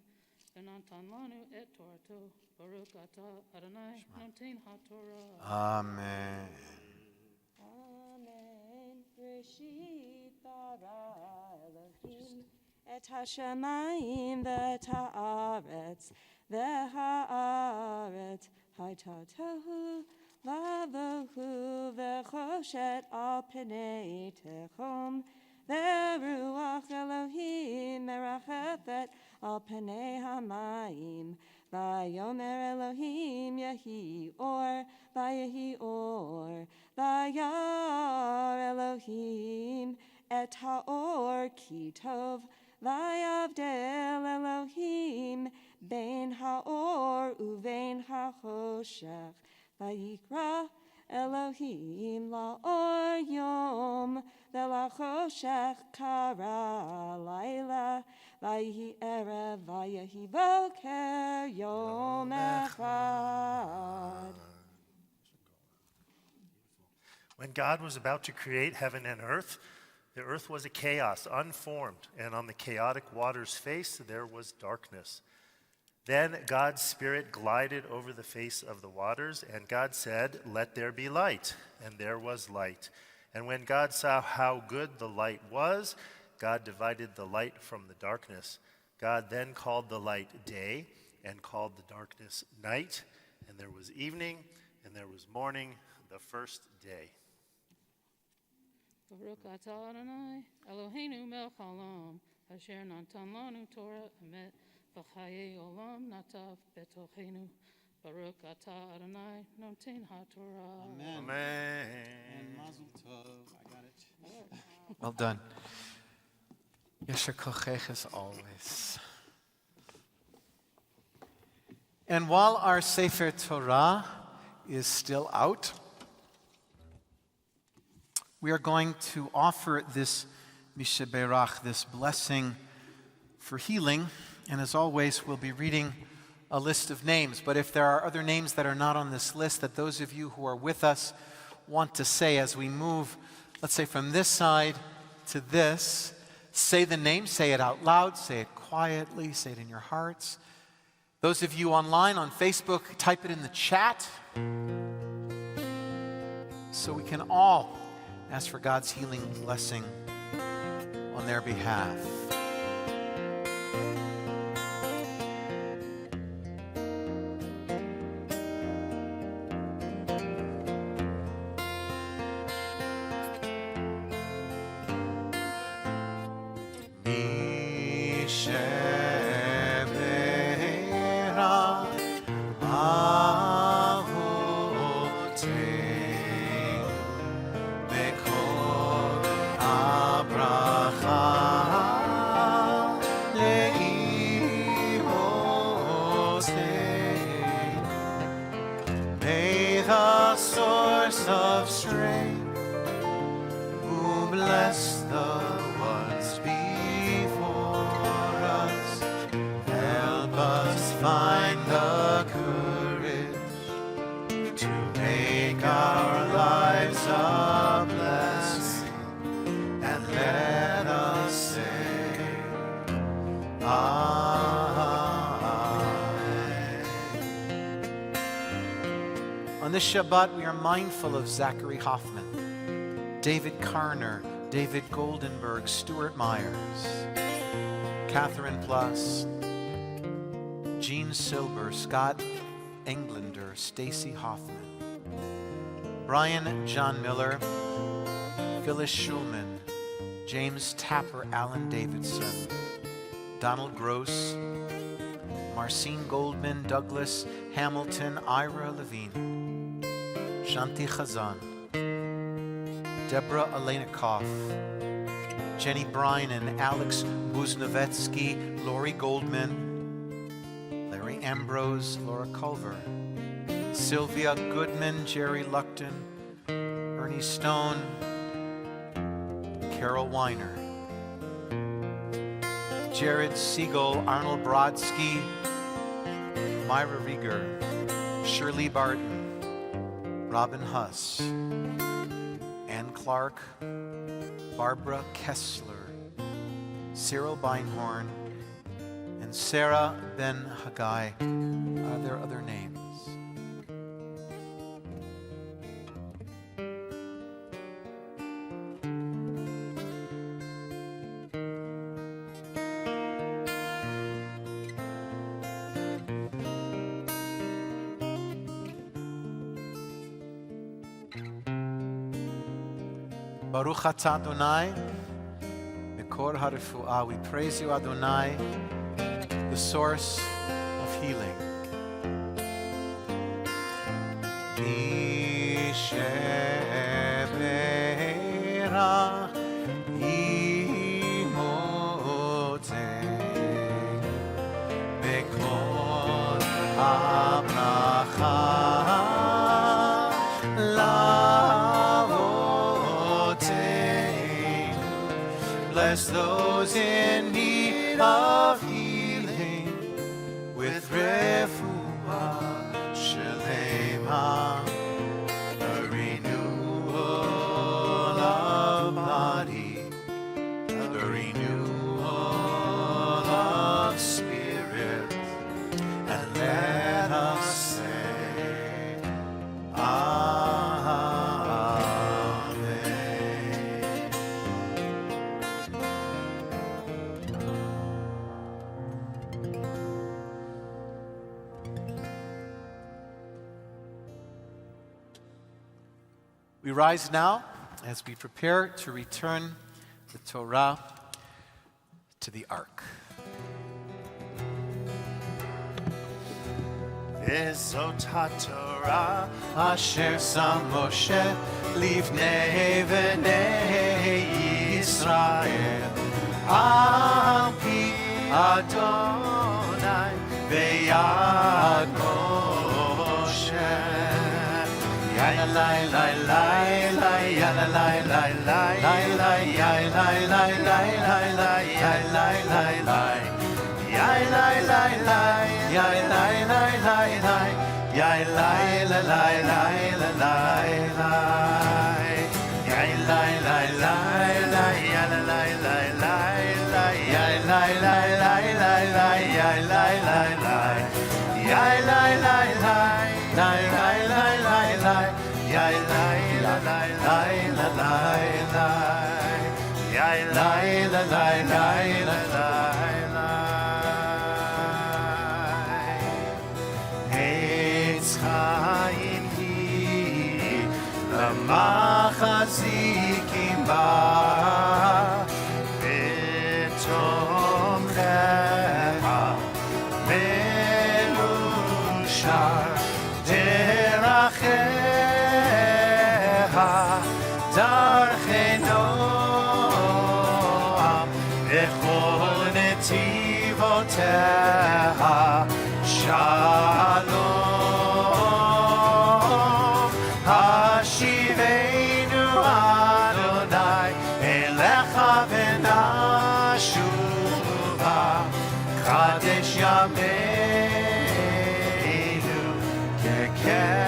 V'natan Lanu Et Torato. Baruch Atah Adonai Noten HaTorah. Amen. Amen. Reshit bara Elohim et hashamayim v'et haaretz v'haaretz haytatohu lavohu v'choshet al pnei techom v'ruach Elohim merachethet al pnei hamayim Vayomer Elohim Yehi Or Vayehi Or Vayar Elohim Et HaOr Ki Tov Vayavdel Elohim Bein HaOr Uvein HaChoshech Vayikra Elohim LaOr Yom VeLaChoshech Kara Laila Vayehi Erev Vayehi Boker Yom Echad. When God was about to create heaven and earth, the earth was a chaos, unformed, and on the chaotic water's face there was darkness. Then God's Spirit glided over the face of the waters, and God said, "Let there be light," and there was light. And when God saw how good the light was, God divided the light from the darkness. God then called the light day and called the darkness night. And there was evening and there was morning, the first day. Baruch Atah Adonai Eloheinu Melech Haolam Asher Natan Lanu Torah Emet V'chayei Olam Natav Betochenu. Baruch Atah Adonai Noten HaTorah. Amen. And Mazel Tov. I got it. Well done. Yesher kochech as always. And while our Sefer Torah is still out, we are going to offer this Misheberach, this blessing for healing. And as always, we'll be reading a list of names. But if there are other names that are not on this list that those of you who are with us want to say as we move, let's say from this side to this, say the name, say it out loud, say it quietly, say it in your hearts. Those of you online on Facebook, type it in the chat so we can all ask for God's healing blessing on their behalf. On this Shabbat, we are mindful of Zachary Hoffman, David Karner, David Goldenberg, Stuart Myers, Catherine Plus, Jean Silber, Scott Englander, Stacy Hoffman, Brian John Miller, Phyllis Schulman, James Tapper, Alan Davidson, Donald Gross, Marcine Goldman, Douglas Hamilton, Ira Levine, Shanti Khazan, Deborah Alenikoff, Jenny Bryan and Alex Buznovetsky, Lori Goldman, Larry Ambrose, Laura Culver, Sylvia Goodman, Jerry Luckton, Ernie Stone, Carol Weiner, Jared Siegel, Arnold Brodsky, Myra Rieger, Shirley Barton, Robin Huss, Ann Clark, Barbara Kessler, Cyril Beinhorn, and Sarah Ben Haggai. Are there other names? Baruch atah Adonai, Mekor HaRefuah. We praise you, Adonai, the source of healing. Mishebera imoteh, Mekor HaBracha. Bless those in need of healing with refuah shelema, a renewal of body, a renewal of spirit, and let us say, we rise now as we prepare to return the Torah to the Ark. Vezot HaTorah Asher Sam Moshe Livnei V'nei Yisrael Al Pi Adonai V'yad Moshe Yai lai lai lai lai yai lai lai lai lai lai yai lai lai lai lai lai yai lai lai lai yai lai lai lai yai lai lai lai lai yai lai lai lai lai lai lai yai lai lai lai lai yai lai lai lai lai yai lai lai lai lai מחזיקים בה בתומכיה מאושר דרכיה דרכי נועם וכל נתיבותיה שלום השיבנו אדוני אליך ונשובה קדש ימינו כקדם.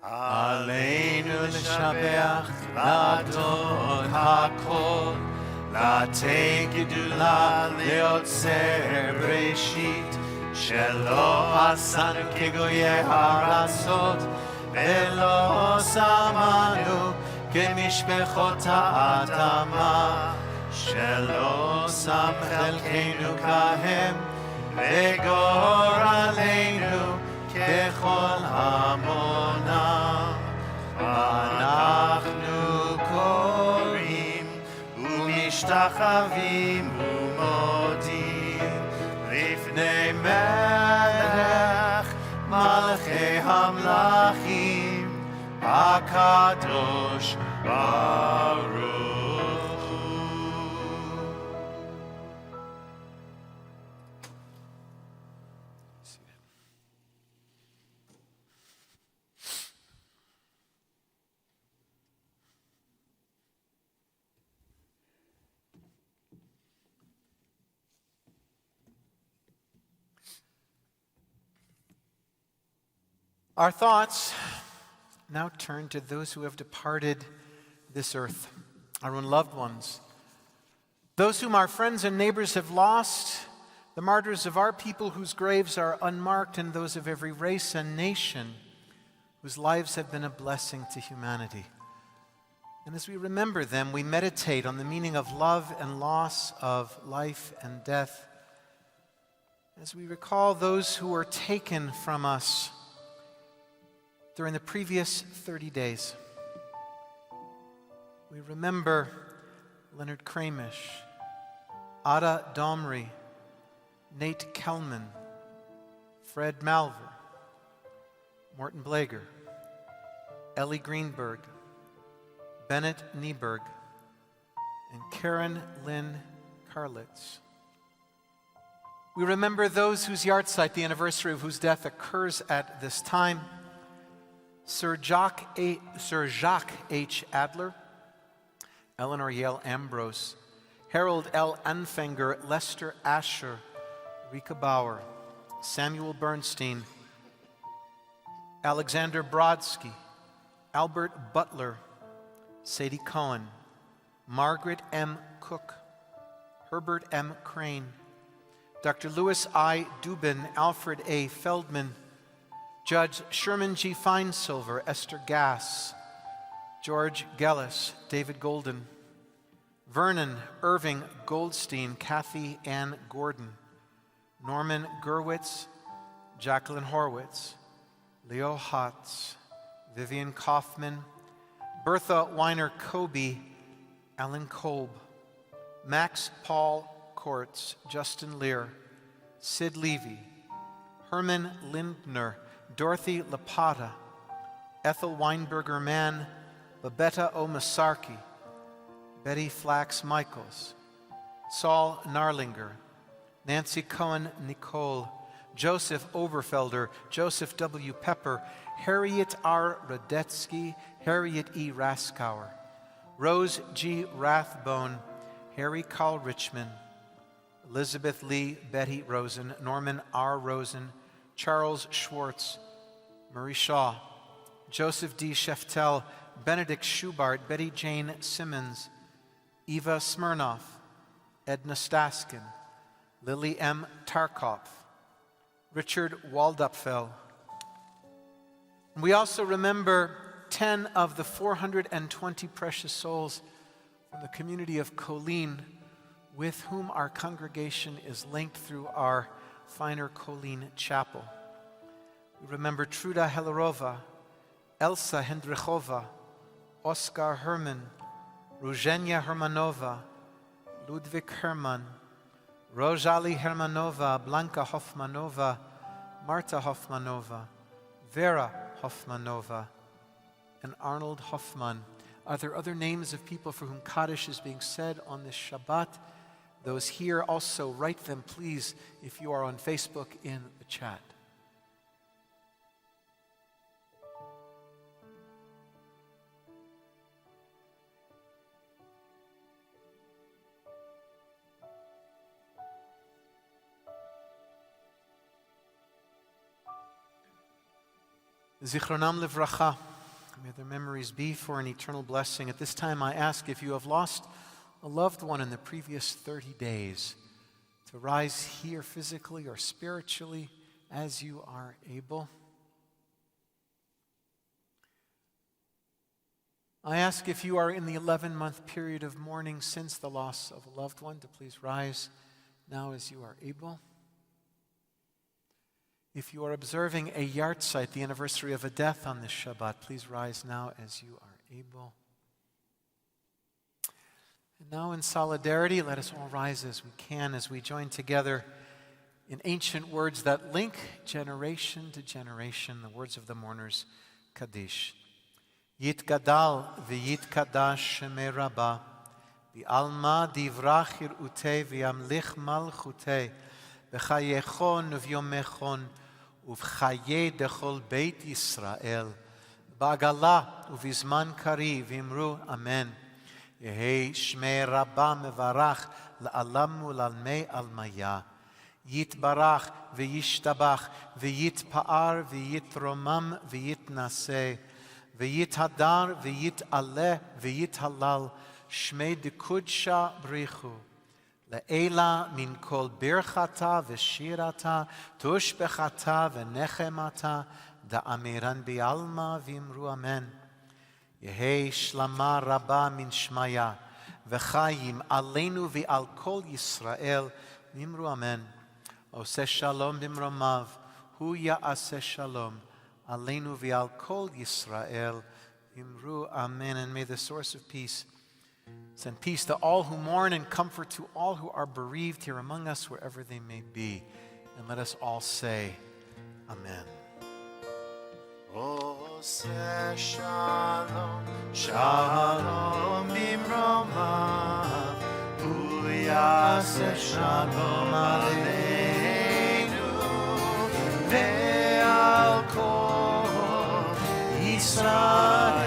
עלינו לשבח לאדון הכל, לתת גדולה ליוצר בראשית, שלא עשנו כגויי הארצות, ולא שמנו כמשפחות האדמה, שלא שם חלקנו כהם, וגורלנו ככל המונם. אנחנו קוראים ומשתחווים ומודים לפני מלך מלכי המלכים הקדוש ברוך הוא. Our thoughts now turn to those who have departed this earth, our own loved ones, those whom our friends and neighbors have lost, the martyrs of our people whose graves are unmarked, and those of every race and nation whose lives have been a blessing to humanity. And as we remember them, we meditate on the meaning of love and loss, of life and death, as we recall those who were taken from us during the previous 30 days. We remember Leonard Kramish, Ada Domri, Nate Kelman, Fred Malver, Morton Blager, Ellie Greenberg, Bennett Nieberg, and Karen Lynn Karlitz. We remember those whose yahrzeit, the anniversary of whose death occurs at this time: Sir Jacques H. Adler, Eleanor Yale Ambrose, Harold L. Anfenger, Lester Asher, Rika Bauer, Samuel Bernstein, Alexander Brodsky, Albert Butler, Sadie Cohen, Margaret M. Cook, Herbert M. Crane, Dr. Louis I. Dubin, Alfred A. Feldman, Judge Sherman G. Feinsilver, Esther Gass, George Gellis, David Golden, Vernon Irving Goldstein, Kathy Ann Gordon, Norman Gerwitz, Jacqueline Horwitz, Leo Hotz, Vivian Kaufman, Bertha Weiner Kobe, Alan Kolb, Max Paul Kortz, Justin Lear, Sid Levy, Herman Lindner, Dorothy Lapata, Ethel Weinberger Mann, Babetta Omasarki, Betty Flax Michaels, Saul Narlinger, Nancy Cohen Nicole, Joseph Oberfelder, Joseph W. Pepper, Harriet R. Radetsky, Harriet E. Raskauer, Rose G. Rathbone, Harry Carl Richmond, Elizabeth Lee Betty Rosen, Norman R. Rosen, Charles Schwartz, Marie Shaw, Joseph D. Sheftel, Benedict Schubart, Betty Jane Simmons, Eva Smirnoff, Edna Staskin, Lily M. Tarkov, Richard Waldupfel. We also remember 10 of the 420 precious souls from the community of Colleen, with whom our congregation is linked through our finer Colleen Chapel. We remember Truda Helarova, Elsa Hendrichova, Oskar Herman, Ruzhenya Hermanova, Ludwig Herman, Rozali Hermanova, Blanka Hoffmanova, Marta Hoffmanova, Vera Hoffmanova, and Arnold Hoffman. Are there other names of people for whom Kaddish is being said on this Shabbat? Those here also, write them, please, if you are on Facebook, in the chat. Zichronam livracha. May their memories be for an eternal blessing. At this time, I ask if you have lost a loved one in the previous 30 days to rise here physically or spiritually as you are able. I ask if you are in the 11-month period of mourning since the loss of a loved one to please rise now as you are able. If you are observing a yahrzeit, the anniversary of a death on this Shabbat, please rise now as you are able. And now in solidarity, let us all rise as we can, as we join together in ancient words that link generation to generation, the words of the mourners, Kaddish. Yitgadal v'yitkadash shemei Rabbah, v'alma divrach hir'utei v'yamlich malchutei, v'chayechon v'yomechon, ובחיי דכל בית ישראל, בעגלה ובזמן קריב אמרו אמן. יהי שמי רבה מברך לעלם ולעלמי עלמיה. יתברך וישתבח ויתפאר ויתרומם ויתנשא, ויתהדר ויתעלה ויתהלל, שמי דקודשא בריחו. Le'ela min kol birchata v'shirata, tushbechata v'nechemata, da'amiran bi'alma v'imru amen. Yehei shlama rabba min shmaya, v'chayim aleinu v'al kol Yisrael, v'imru amen. Oseh shalom b'mromav, hu ya'aseh shalom, aleinu v'al kol Yisrael, v'imru amen. And may the source of peace send peace to all who mourn and comfort to all who are bereaved here among us, wherever they may be. And let us all say, Amen. Oseh shalom, shalom bimromav, hu yaseh shalom aleinu, ve'al kol Yisrael.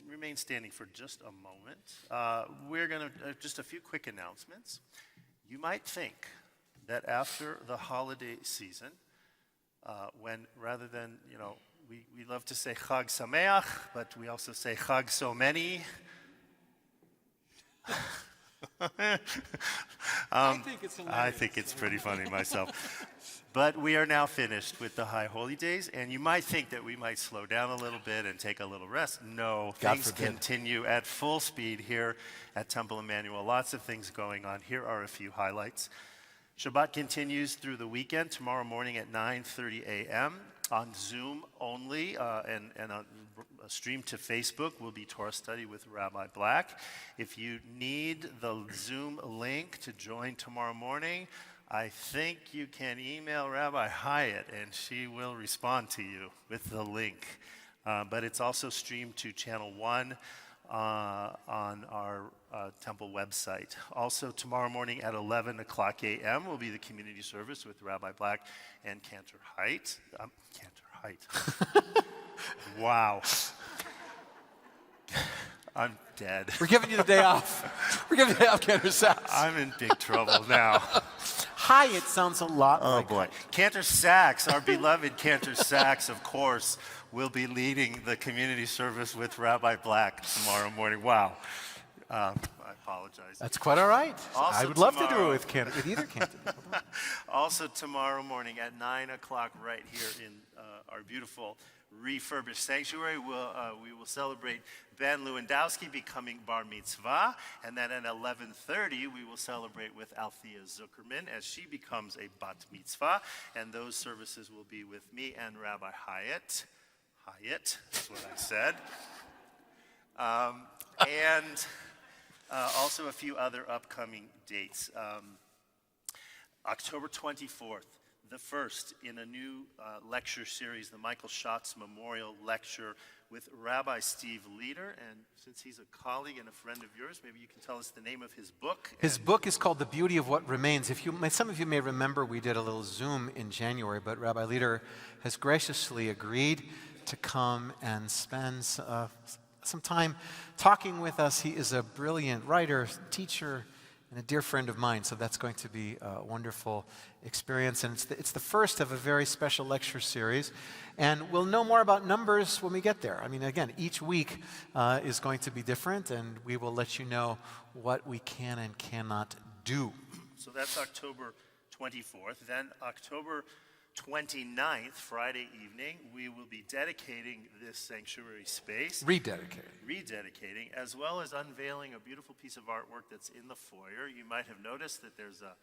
Remain standing for just a moment. We're going to, just a few quick announcements. You might think that after the holiday season, when rather than, we love to say Chag Sameach, but we also say Chag So Many. I think it's pretty funny myself. But we are now finished with the High Holy Days, and you might think that we might slow down a little bit and take a little rest. No, things continue at full speed here at Temple Emanuel. Lots of things going on. Here are a few highlights. Shabbat continues through the weekend, tomorrow morning at 9:30 a.m. on Zoom only, and a stream to Facebook will be Torah Study with Rabbi Black. If you need the Zoom link to join tomorrow morning, I think you can email Rabbi Hyatt, and she will respond to you with the link. But it's also streamed to Channel 1 on our temple website. Also, tomorrow morning at 11 o'clock a.m. will be the community service with Rabbi Black and Cantor Hyatt. right. Wow. I'm dead. We're giving you the day off. We're giving you the day off, Cantor Sax. I'm in big trouble now. Hyatt sounds a lot Oh like boy. Cantor Sax, our beloved Cantor Sax, of course, will be leading the community service with Rabbi Black tomorrow morning. Wow. I apologize. That's quite all right. Also I would love to do it tomorrow- with either Cantor. Also tomorrow morning at 9 o'clock right here in our beautiful refurbished sanctuary, we will celebrate Ben Lewandowski becoming bar mitzvah, and then at 11:30 we will celebrate with Althea Zuckerman as she becomes a bat mitzvah, and those services will be with me and Rabbi Hyatt. Hyatt is what I said. And also a few other upcoming dates. October 24th, the first in a new lecture series, the Michael Schatz Memorial Lecture with Rabbi Steve Leader. And since he's a colleague and a friend of yours, maybe you can tell us the name of his book. His book is called The Beauty of What Remains. Some of you may remember we did a little Zoom in January, but Rabbi Leader has graciously agreed to come and spend some time talking with us. He is a brilliant writer, teacher, and a dear friend of mine, so that's going to be a wonderful experience. And it's the first of a very special lecture series, and we'll know more about numbers when we get there. I mean, again, each week is going to be different, and we will let you know what we can and cannot do. So that's October 24th. Then October 29th, Friday evening, we will be dedicating this sanctuary space. Rededicating, as well as unveiling a beautiful piece of artwork that's in the foyer. You might have noticed that there's a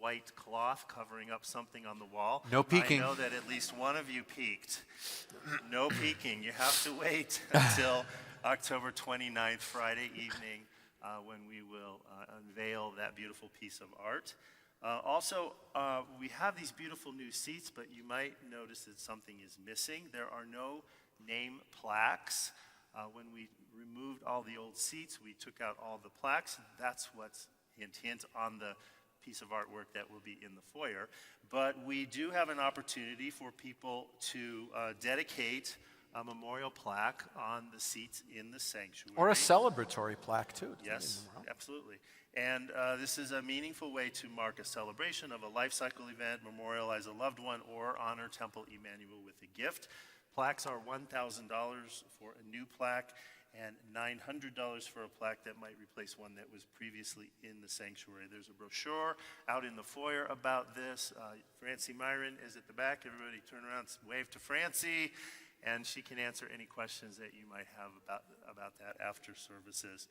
white cloth covering up something on the wall. No peeking. I know that at least one of you peeked. No peeking. You have to wait until October 29th, Friday evening, when we will unveil that beautiful piece of art. Also, we have these beautiful new seats, but you might notice that something is missing. There are no name plaques. When we removed all the old seats, we took out all the plaques. That's what's, hint, hint, on the piece of artwork that will be in the foyer. But we do have an opportunity for people to dedicate a memorial plaque on the seats in the sanctuary. Or a celebratory plaque, too. Yes, absolutely. And this is a meaningful way to mark a celebration of a life cycle event, memorialize a loved one, or honor Temple Emanuel with a gift. Plaques are $1,000 for a new plaque and $900 for a plaque that might replace one that was previously in the sanctuary. There's a brochure out in the foyer about this. Francie Myron is at the back. Everybody turn around, wave to Francie, and she can answer any questions that you might have about that after services.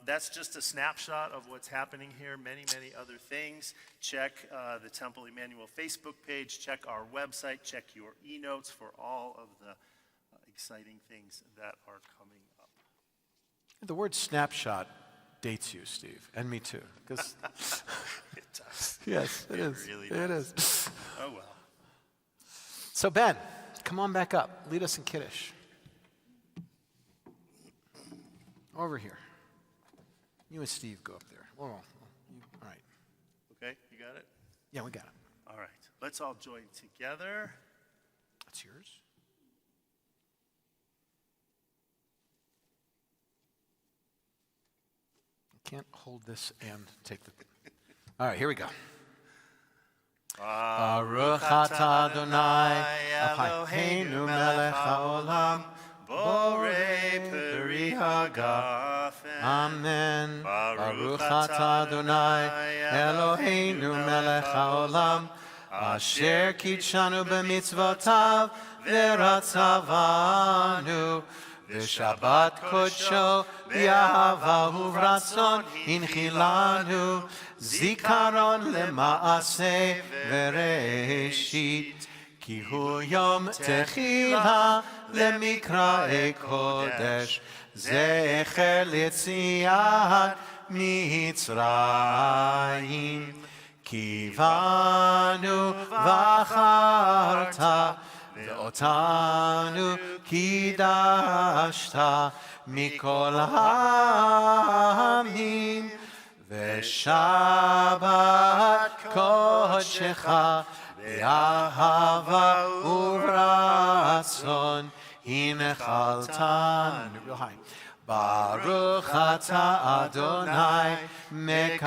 That's just a snapshot of what's happening here. Many, many other things. Check the Temple Emanuel Facebook page. Check our website. Check your e-notes for all of the exciting things that are coming up. The word snapshot dates you, Steve, and me too. Because It does. yes, it is. Really It does. is. Oh, well. So Ben, come on back up. Lead us in Kiddush. Over here. You and Steve go up there. All right. Okay, you got it? Yeah, we got it. All right. Let's all join together. That's yours. I can't hold this and take the... All right, here we go. Baruch atah Adonai Eloheinu melech haolam Borei peri hagafen. Amen. Baruch atah Adonai Eloheinu melech haolam asher kitshanu b'mitzvotav v'ratzavanu v'shabbat kodsho b'ahava uvratzon inchilanu zikaron lema'aseh v'reshit ki hu yom techila למקראי קודש, זכר ליציאת מצרים. כי בנו בחרת, ואותנו קידשת מכל העמים, ושבת קודשך באהבה וברכה. ratzon hinechaltan. Real high. Baruch atah Adonai mekadesh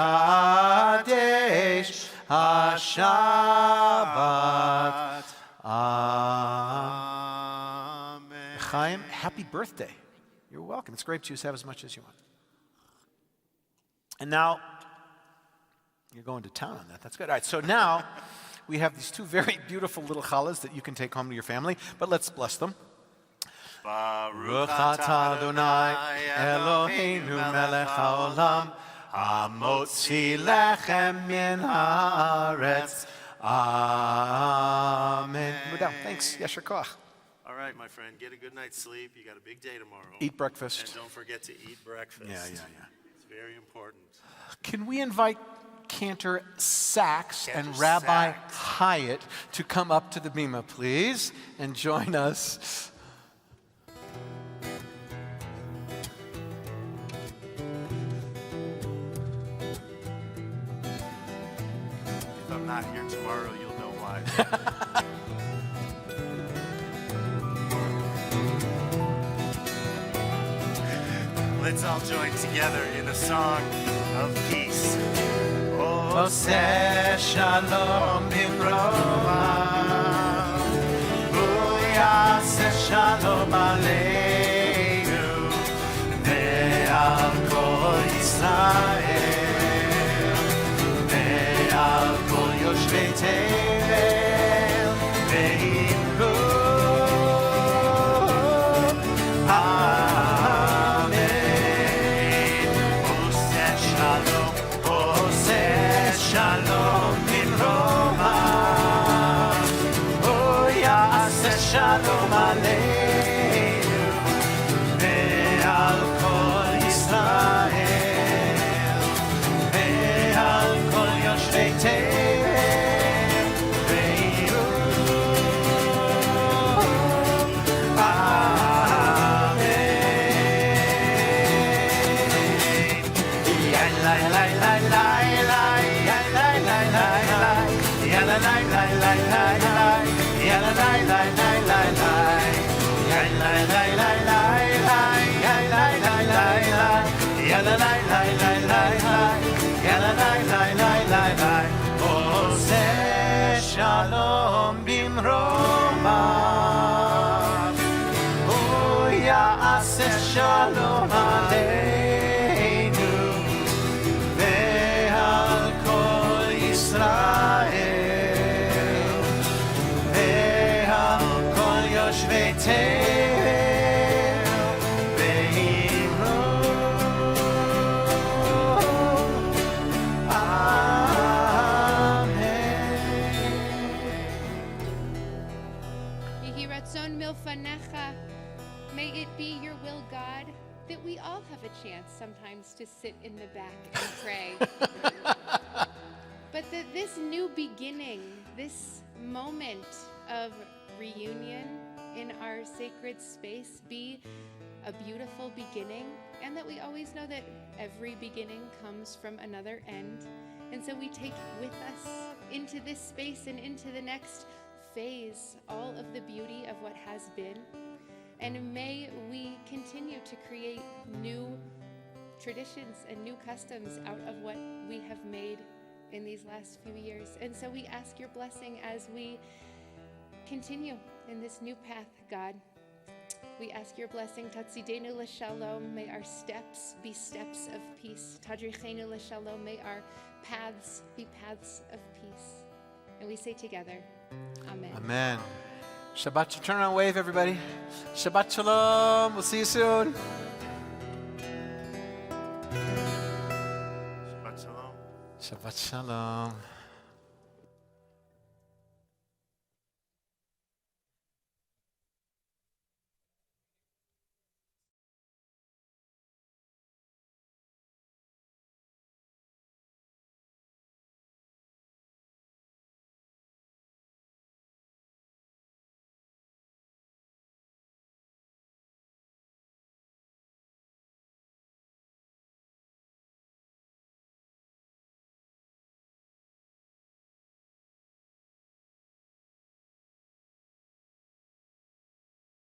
ha-Shabbat. Amen. Chaim, happy birthday. You're welcome. It's grape juice. Have as much as you want. And now, you're going to town on that. That's good. All right, so now we have these two very beautiful little challahs that you can take home to your family, but let's bless them. Baruch atah Adonai Eloheinu melech haolam hamotzi lechem min haaretz. Amen. We're down. Thanks. Yasher koach. All right, my friend, get a good night's sleep. You got a big day tomorrow. Eat breakfast. And don't forget to eat breakfast. Yeah. It's very important. Can we invite Cantor Sachs and Cantor Rabbi Sachs. Hyatt to come up to the bima, please, and join us? If I'm not here tomorrow, you'll know why. Let's all join together in a song of peace. Oseh shalom bimroma, uyaseh shalom aleinu, ve'al kol Yisrael, ve'al kol yoshvei tevel, ve'imru. Shalom in Roma, oh yaseh shalom aleinu, ve'al kol Yisrael, ve'al kol yoshvei tevel, ve'iru. Amen. Yai lai lai lai lai. La la la la la la, la la la la la la la, la la la la la la, la la la la la, la la la la la la, la la la la la la. Oseh shalom bimroma, oh yaseh shalom aleinu, ve'al kol Yisrael. May it be your will, God, that we all have a chance sometimes to sit in the back and pray. But that this new beginning, this moment of reunion in our sacred space be a beautiful beginning, and that we always know that every beginning comes from another end. And so we take with us into this space and into the next phase all of the beauty of what has been. And may we continue to create new traditions and new customs out of what we have made in these last few years. And so we ask your blessing as we continue in this new path, God. We ask your blessing. Tatzidenu l'shalom. May our steps be steps of peace. Tadrichenu l'shalom. May our paths be paths of peace. And we say together, Amen. Amen. Shabbat, turn around and wave, everybody. Shabbat shalom. We'll see you soon. Shabbat shalom. Shabbat shalom.